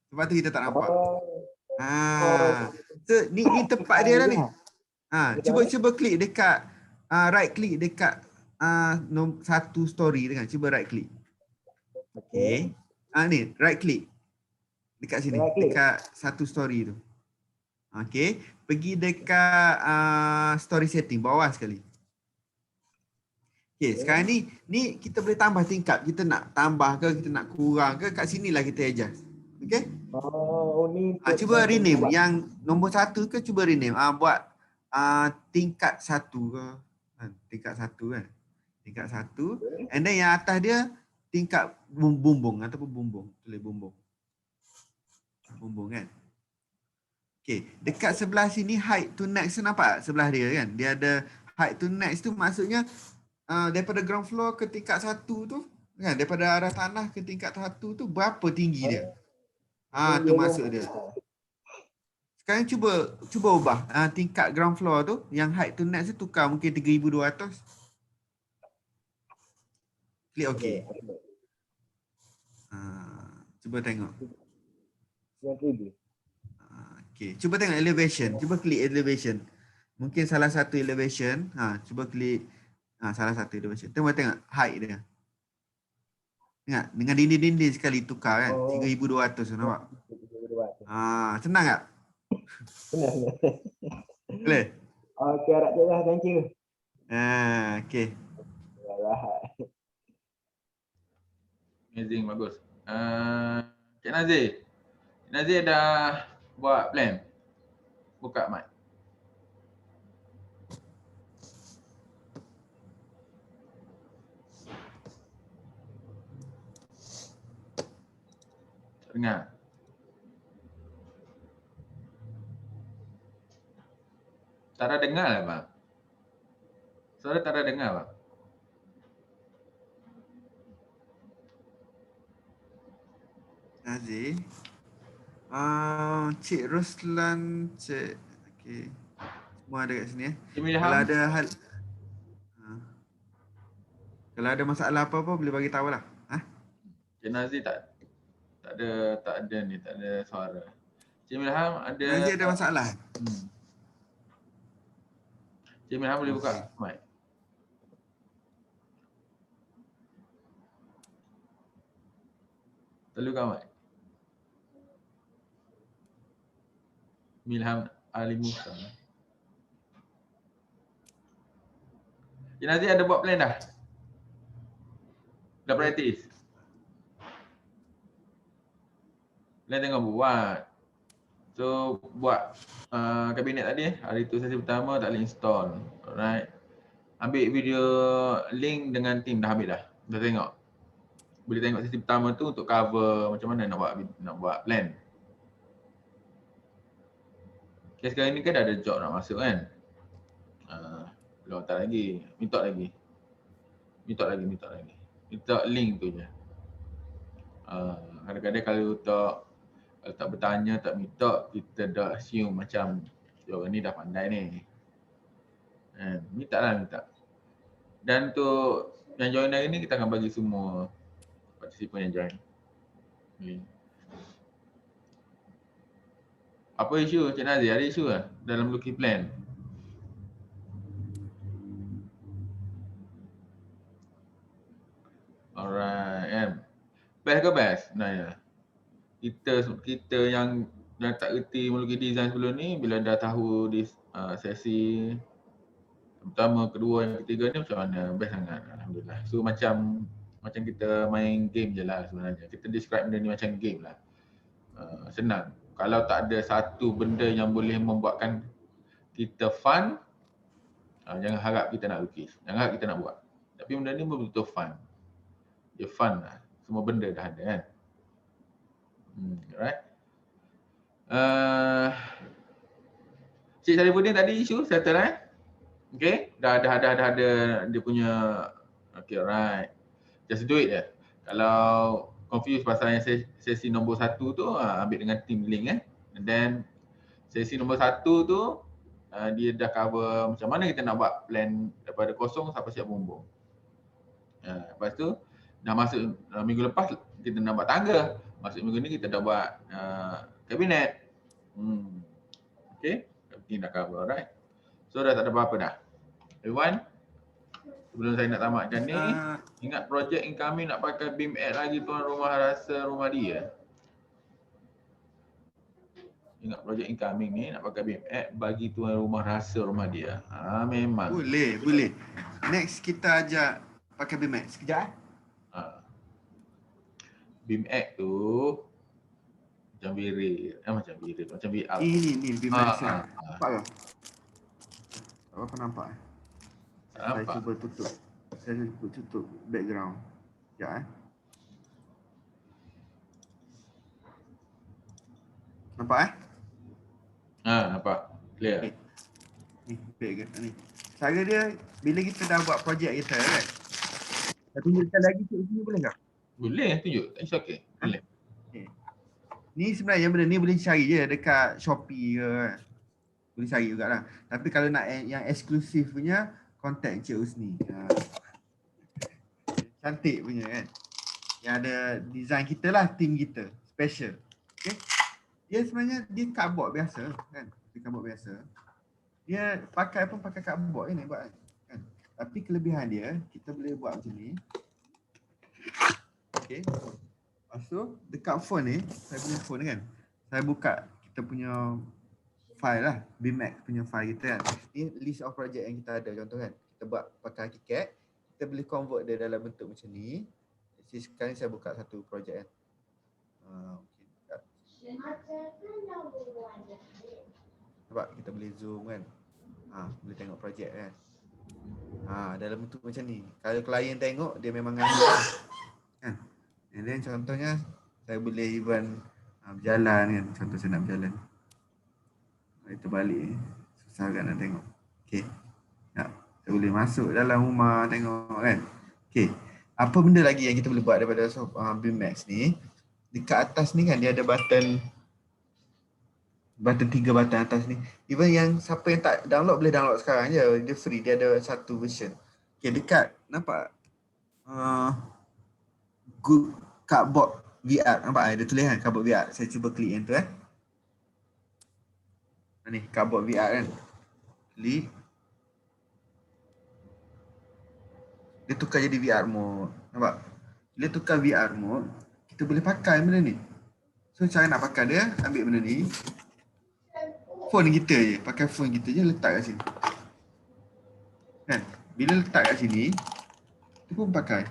B: Sebab tu kita tak nampak. So, ni tempat dia lah ni. Cuba klik dekat right click dekat satu story dengan cuba right click. Okey. Ni right click. Dekat sini, dekat satu story tu. Okey, pergi dekat story setting bawah sekali. Okey, sekarang ni kita boleh tambah tingkap. Kita nak tambah ke, kita nak kurang ke, kat sinilah kita adjust. Okey? Cuba rename yang nombor 1 ke, cuba rename. Buat tingkat 1 ke. Tingkat 1 kan. Tingkat 1. And then yang atas dia tingkat bumbung ataupun bumbung. Tulis bumbung. Bumbung kan. Okey, dekat sebelah sini height to next tu nampak sebelah dia kan. Dia ada height to next tu maksudnya daripada ground floor ke tingkat 1 tu kan, daripada arah tanah ke tingkat 1 tu berapa tinggi dia. Tu maksud dia. Sekarang cuba ubah tingkat ground floor tu yang height to next tu tukar mungkin 3200. Klik okey. Cuba tengok. Okay. Cuba tengok elevation. Cuba klik elevation. Mungkin salah satu elevation. Cuba klik salah satu elevation. Tengok height dia. Ingat, dengan dinding-dinding sekali tukar kan. 3200 nampak. Senang tak?
F: Senang.
B: Boleh?
F: Okey, harap je lah. Thank you.
B: Okay.
A: Amazing, bagus. Cik Nazir. Cik Nazir dah buat plan. Buka mic. Dengar. Tak ada dengar lah bang. Suara tak ada dengar bang.
B: Nazir. Cik Roslan, Cik. Okay. Semua ada kat sini. Kalau ada hal, kalau ada masalah apa-apa boleh bagi tahu lah.
A: Cik Nazir tak ada suara. Cik Milham ada.
B: Nazir ada masalah.
A: Cik Milham boleh buka mic. Telukan mic. Milham Ali Musa. Cik Nazir ada buat plan dah? Dah praktis? Plan tengah buat. So buat kabinet tadi, hari tu sesi pertama tak boleh install. Alright. Ambil video link dengan team dah ambil dah. Dah tengok. Boleh tengok sesi pertama tu untuk cover macam mana nak buat plan. Okay, sekarang ni kan dah ada job nak masuk kan. Belum tak lagi. Minta lagi. Minta link tu je. Kadang-kadang kalau tak bertanya, tak minta, kita dah assume macam orang ni dah pandai ni. Minta. Dan untuk yang join hari ni, kita akan bagi semua partisipan yang join. Apa isu Cik Nazir? Ada isu lah dalam lukis plan? Alright, best ke best? Sebenarnya kita yang tak reti melukis design sebelum ni, bila dah tahu di sesi pertama, kedua, yang ketiga ni macam mana? Best sangat, alhamdulillah. So macam kita main game je lah sebenarnya. Kita describe benda ni macam game lah. Senang. Kalau tak ada satu benda yang boleh membuatkan kita fun, jangan harap kita nak lukis. Jangan harap kita nak buat. Tapi benda ni betul-betul fun. Dia fun lah. Semua benda dah ada kan. Alright. Cik Sarifuddin tadi isu settle Okay. Dah ada dia punya. Okay, alright. Just do it je. Kalau confused pasal yang sesi nombor 1 tu, ambil dengan team link And then sesi nombor 1 tu dia dah cover macam mana kita nak buat plan daripada kosong sampai siap bumbung. Lepas tu dah masuk minggu lepas kita nak buat tangga. Masuk minggu ni kita dah buat kabinet. Okay, everything dah cover, alright. So dah tak ada apa-apa dah. Everyone, sebelum saya nak tamatkan ni, ingat projek incoming nak pakai BIM App lagi tuan rumah rasa rumah dia. Ingat projek incoming ni nak pakai BIM App bagi tuan rumah rasa rumah dia. Memang.
B: Boleh. Next kita ajak pakai BIM App. Sekejap
A: BIM App tu macam birit. Macam VR.
B: Ni BIM App. Nampak ke? Apa nampak? Saya cuba tutup. Saya tutup background. Sekejap Nampak
A: nampak. Clear.
B: Ni background ni. Cara dia bila kita dah buat projek kita kan. Dah tunjukkan lagi kat sini boleh tak?
A: Boleh tunjuk. It's okay. Boleh.
B: Ni sebenarnya benda ni boleh cari je dekat Shopee ke. Boleh cari jugalah. Tapi kalau nak yang eksklusif punya, contact Encik Husni. Cantik punya kan. Yang ada design kita lah, team kita. Special. Okay. Dia sebenarnya dia cardboard biasa kan. Dia cardboard biasa. Dia pakai cardboard ni buat kan. Tapi kelebihan dia, kita boleh buat macam ni. Okay. Lepas tu dekat phone ni, saya punya phone kan. Saya buka kita punya file lah, BIMX punya file kita kan. Ni list of project yang kita ada contoh kan. Kita buat pakai KiCad, kita boleh convert dia dalam bentuk macam ni. Jadi sekarang saya buka satu projek kan. Nampak kita boleh zoom kan. Boleh tengok projek kan. Dalam bentuk macam ni. Kalau klien tengok dia memang nganggur kan. And then contohnya saya boleh even berjalan kan. Contoh saya nak berjalan. Kita balik susah kan nak tengok. Okay. Kita boleh masuk dalam rumah tengok kan. Okay. Apa benda lagi yang kita boleh buat daripada BIMX ni. Dekat atas ni kan dia ada button 3 button atas ni. Even yang siapa yang tak download boleh download sekarang je. Dia free. Dia ada satu version. Okay, dekat nampak good cardboard VR. Nampak ada tulisan cardboard VR. Saya cuba klik yang tu ni cardboard VR kan. Klik. Dia tukar jadi VR mode. Nampak? Bila tukar VR mode, kita boleh pakai benda ni. So cara nak pakai dia, ambil benda ni. Phone kita je. Pakai phone kita je letak kat sini. Kan? Bila letak kat sini, kita pun pakai.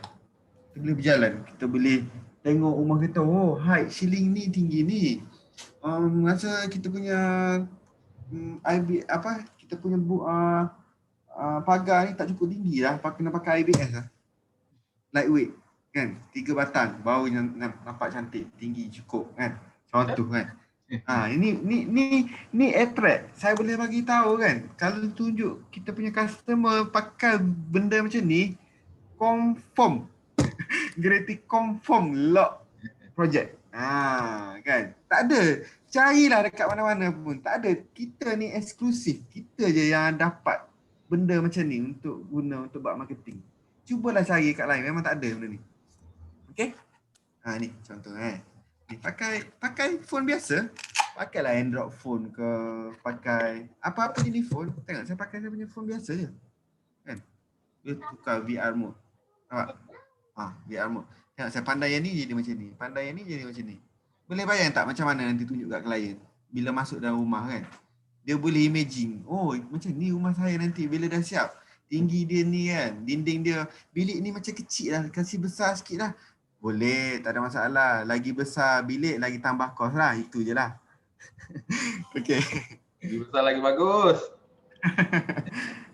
B: Kita boleh berjalan. Kita boleh tengok rumah kita. Oh, height ceiling ni tinggi ni. Masa kita punya kita punya pagar ni tak cukup tinggi lah. Kena pakai IBS lah. Lightweight kan. 3 batang. Baru nampak cantik. Tinggi cukup kan. Contoh kan. Ini attract. Saya boleh bagi tahu kan. Kalau tunjuk kita punya customer pakai benda macam ni, confirm. Guarantee confirm lock project. Kan. Tak ada. Carilah dekat mana-mana pun. Tak ada. Kita ni eksklusif. Kita je yang dapat benda macam ni untuk guna untuk buat marketing. Cubalah cari kat lain. Memang tak ada benda ni. Okay. Ni contoh Ni pakai phone biasa. Pakailah Android phone ke. Pakai apa-apa jenis phone. Tengok saya pakai saya punya phone biasa je. Kan. Dia tukar VR mode. Nampak? VR mode. Tengok saya pandai yang ni jadi macam ni. Pandai yang ni jadi macam ni. Boleh bayang tak macam mana nanti tunjuk kat klien. Bila masuk dalam rumah kan. Dia boleh imagine. Oh macam ni rumah saya nanti bila dah siap. Tinggi dia ni kan. Dinding dia. Bilik ni macam kecil lah. Kasih besar sikit lah. Boleh. Tak ada masalah. Lagi besar bilik lagi tambah kos lah. Itu je lah. Okay.
A: Lagi besar lagi bagus.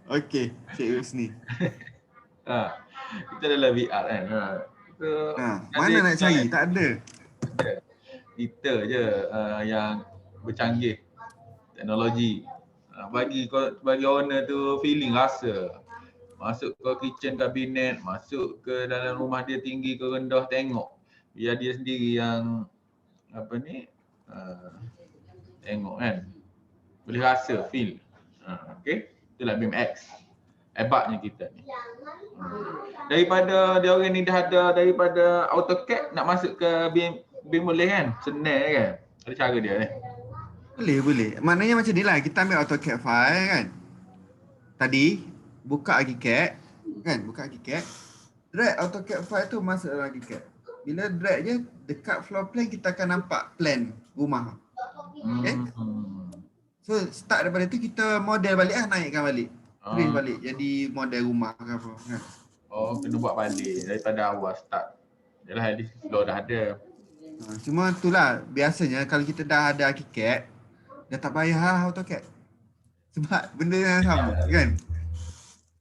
B: Okay. Cik Husni.
A: Kita adalah VR kan.
B: Mana nak cari? Tak ada.
A: Kita je yang bercanggih teknologi. Bagi owner tu feeling rasa. Masuk ke kitchen kabinet, masuk ke dalam rumah dia tinggi ke rendah, tengok. Biar dia sendiri yang tengok kan. Boleh rasa, feel. Okay. Itulah BIMX. Hebatnya kita ni. Daripada dia orang ni dah ada daripada AutoCAD nak masuk ke BIM boleh kan? Senang kan? Ada cara dia ni.
B: Boleh. Maknanya macam ni lah. Kita ambil AutoCAD file kan. tadi buka AutoCAD kan, buka AutoCAD, drag AutoCAD file tu masuk dalam AutoCAD. Bila drag je dekat floor plan kita akan nampak plan rumah. Okay? So start daripada tu kita model balik naikkan balik. Print balik jadi model rumah ke apa kan.
A: Oh, kena buat balik daripada awal start. Yalah, at least floor dah ada.
B: Cuma itulah biasanya kalau kita dah ada AutoCAD dah tak payah AutoCAD. Sebab benda yang sama kan.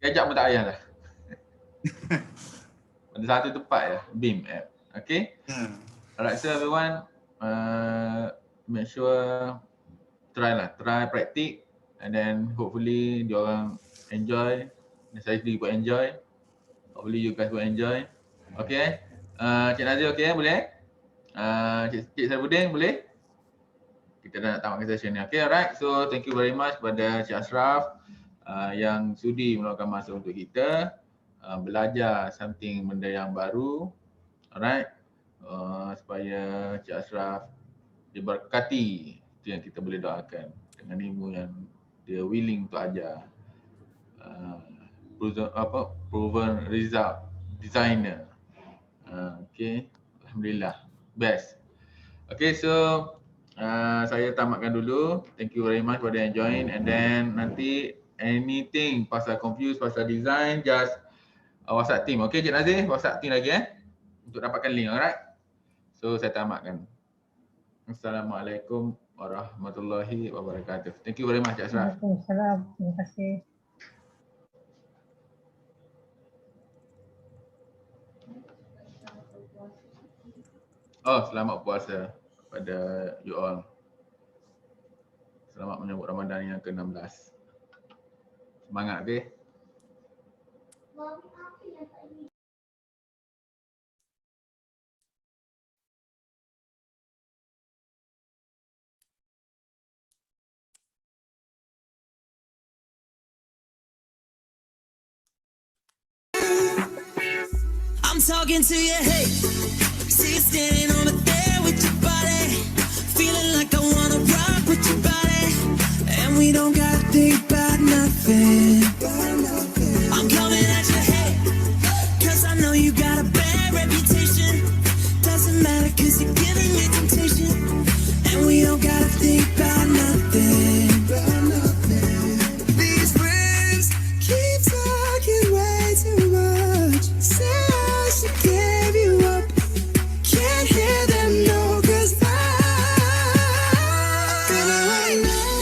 A: Kejap pun tak payah lah. Pada satu tempat je, BIM app. Okay. Alright, so everyone, make sure try practice, and then hopefully diorang enjoy, dan saya sendiri pun enjoy. Hopefully you guys will enjoy. Okay. Cik Nazir okay boleh? Cik Sarifudin boleh? Kita dah nak tamatkan session ni. Okay, alright. So thank you very much kepada Cik Ashraf yang sudi meluangkan masa untuk kita belajar something benda yang baru. Alright. Supaya Cik Ashraf diberkati, itu yang kita boleh doakan, dengan ilmu yang dia willing untuk ajar. Proven result designer. Okay, alhamdulillah, best. Okay, so saya tamatkan dulu. Thank you very much for the join, and then nanti anything pasal confused pasal design, just WhatsApp team. Okay, Cik Nazir, WhatsApp team lagi untuk dapatkan link. Alright. So saya tamatkan. Assalamualaikum warahmatullahi wabarakatuh. Thank you very much, Cik Ashraf.
D: Waalaikumsalam. Terima kasih.
A: Oh, selamat puasa kepada you all. Selamat menyambut Ramadan yang ke-16. Semangat, okay?
G: I'm talking to you, hey. See you standing over there with your body, feeling like I wanna rock with your body, and we don't gotta think about nothing. I'm coming at you, hey, cause I know you got a bad reputation. Doesn't matter cause you're giving me temptation, and we don't gotta think about nothing. These friends keep talking way too much. Say I should give you up. Can't hear them, no, cause I feel it right now.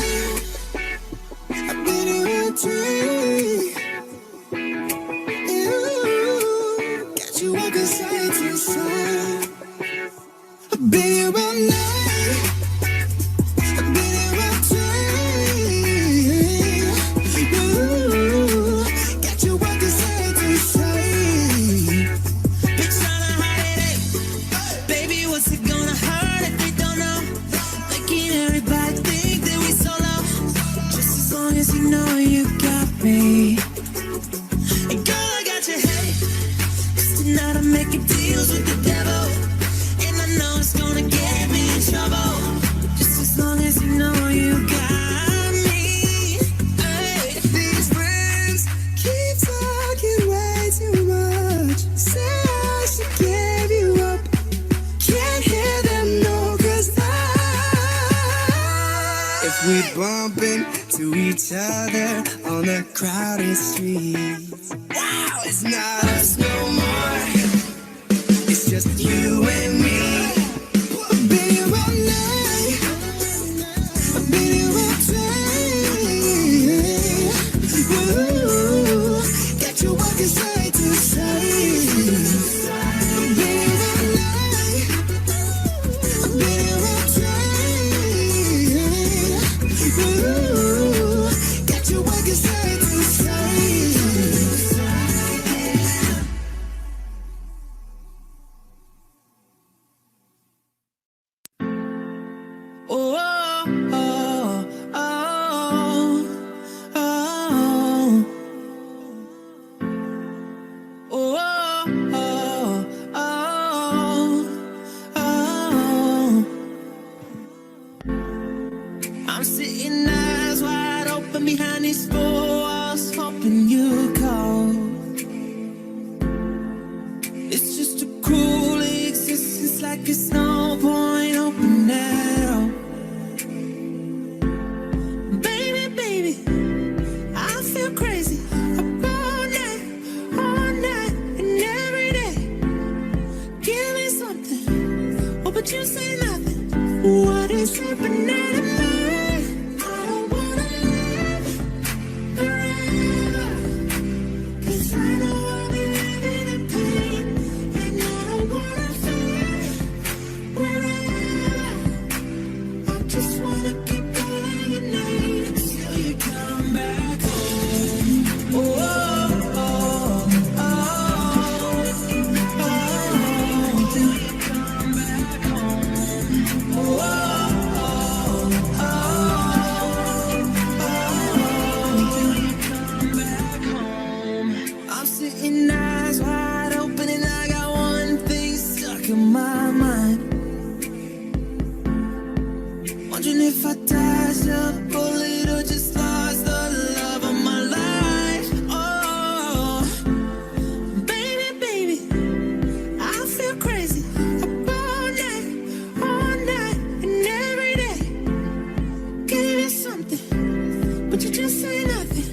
G: I've been around tree. Got you walking side to side. I've been around night. I've been around tree. Got you walking side to side. Been tryna hide it, baby, what's it gonna hurt if they don't know? Making everybody think that we solo. Just as long as you know you got me. And girl, I got your head, cause tonight I'm making deals with the devil, and I know it's gonna get me in trouble. Just as long as you know you got me. Hey, these friends keep talking way too much. Say I should give you up. Can't hear them, no, cause if we bump into each other on a crowded street, wow, it's not us no more. It's just you and me. I've been here all night. I've been here all day. Ooh, got you walking side to side. I've been here all night. I've been here all day. Ooh, got you walking side to side. Oh, oh, oh, oh, oh, oh. I'm sitting eyes wide open behind these four walls, hoping keeping you cold. It's just a cruel existence, like it's no point opening it up. Baby, baby, I feel crazy up all night, and every day. Give me something, oh, but you say nothing. What is happening to me? I don't wanna live forever, 'cause I know I'll be living in pain, and I don't wanna feel wherever. I just wanna keep calling your name until you come back home. Oh, oh, oh, oh, till you come back home. Oh, I'm sitting eyes wide open and I got one thing stuck in my mind. Wondering if I dodged a bullet or just lost the love of my life. Oh, baby, baby, I feel crazy up all night, and every day. Give me something, but you just say nothing.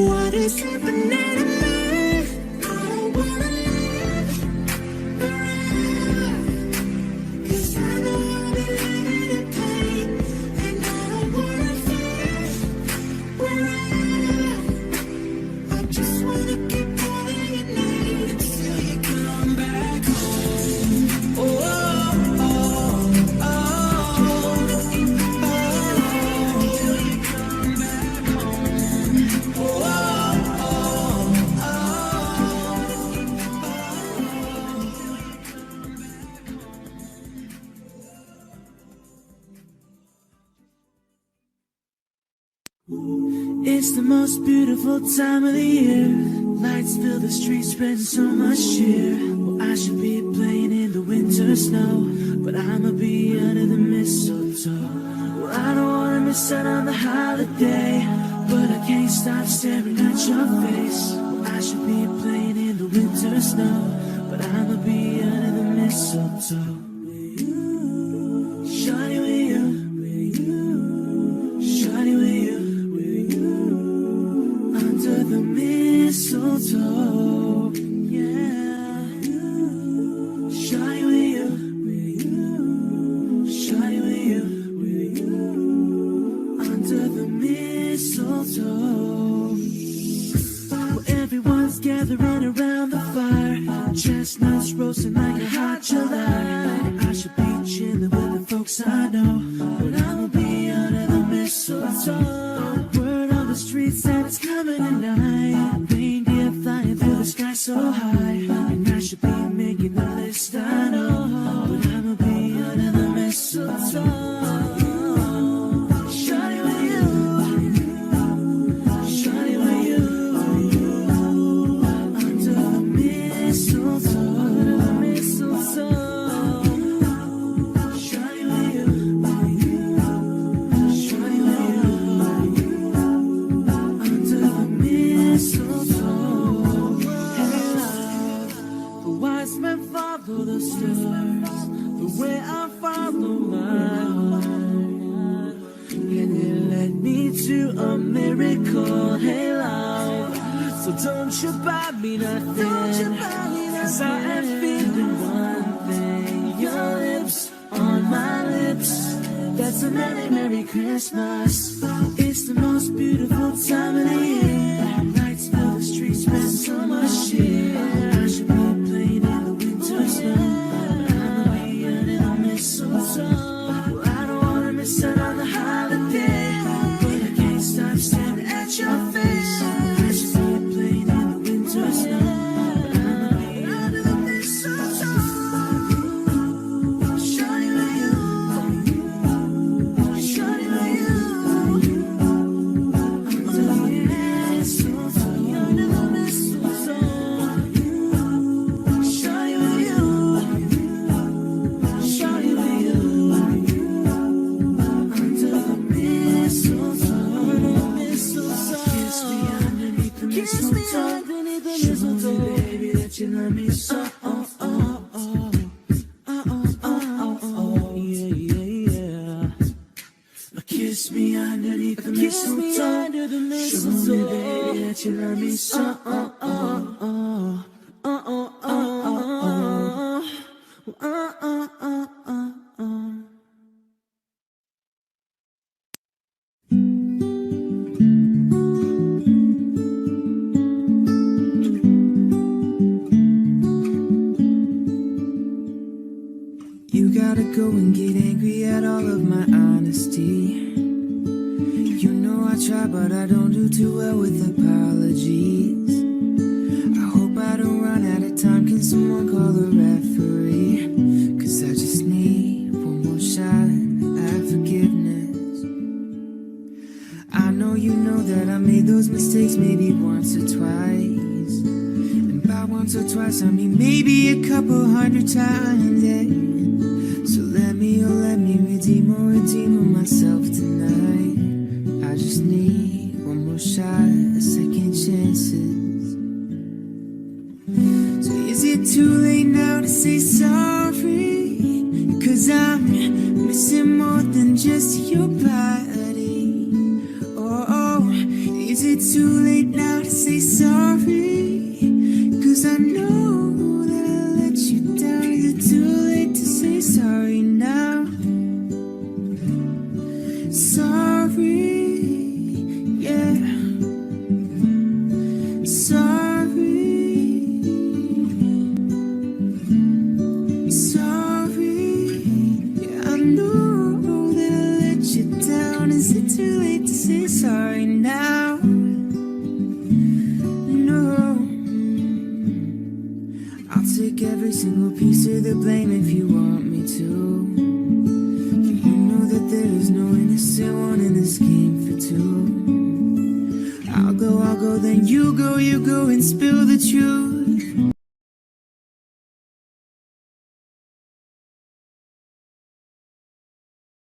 G: What is happening to me? I don't wanna live forever, 'cause I know I'll be living in pain, and I don't wanna feel wherever. I just wanna keep calling your name until you come back home. Oh, oh, oh, oh, till you come back home. Oh, oh, oh, It's the most beautiful time of the year. Lights fill the streets, spreading so much cheer. Well, I should be playing in the winter snow, but I'ma be under the mistletoe. Well, I don't wanna miss out on the holiday, but I can't stop staring at your face. Well, I should be playing in the winter snow, but I'ma be under the mistletoe. Shawty with you, shawty with you, under the mistletoe, yeah. Shawty with you, shawty with you, under the mistletoe. Well, everyone's gathering around the fire, chestnuts roasting like a hot July. I should be chilling with the folks I know, but I'ma be under the mistletoe. Word on the streets that it's coming tonight. Reindeer flying through the sky so high, and I should be making the list, I know, but I'ma be under the mistletoe. Shawty with you, shawty with you, under the mistletoe, under the mistletoe. Shawty with you, shawty with you, under the mistletoe. Hey love, the wise men follow the stars, the way I follow my heart. Can you let me to a miracle? Hey love, so don't you buy me nothing, 'cause I am feeling one thing. Your lips on my lips, that's a Merry, Merry Christmas. It's the most beautiful time of the year. Lights fill the streets, spread so much cheer. I should be playing in the winter snow, but I'ma be under the mistletoe. Well, I don't wanna miss out on the holiday, but I can't stop staring at your face. I should be playing in the winter snow, but I'ma be under the mistletoe. Shawty with you, shawty with you, under the mistletoe. that you love me so. You gotta go and get angry at all of my honesty. You know I try, but I don't do too well with apologies. I hope I don't run out of time. Can someone call a referee? 'Cause I just need one more shot at forgiveness. I know you know that I made those mistakes maybe once or twice. And by once or twice, I mean maybe a couple hundred times, yeah. So let me redeem myself tonight. I just need one more shot at second chances. So is it too late now to say sorry? 'Cause I'm missing more than just your body. Oh, is it too late now to say sorry? 'Cause I know that I let you down. Is it too late to say sorry now? Sorry, yeah. Sorry, yeah. I know that I let you down. Is it too late to say sorry now? No. I'll take every single piece of the blame if you want me to. You know that there is no innocent one in this game for two. I'll go, then you go and spill the truth.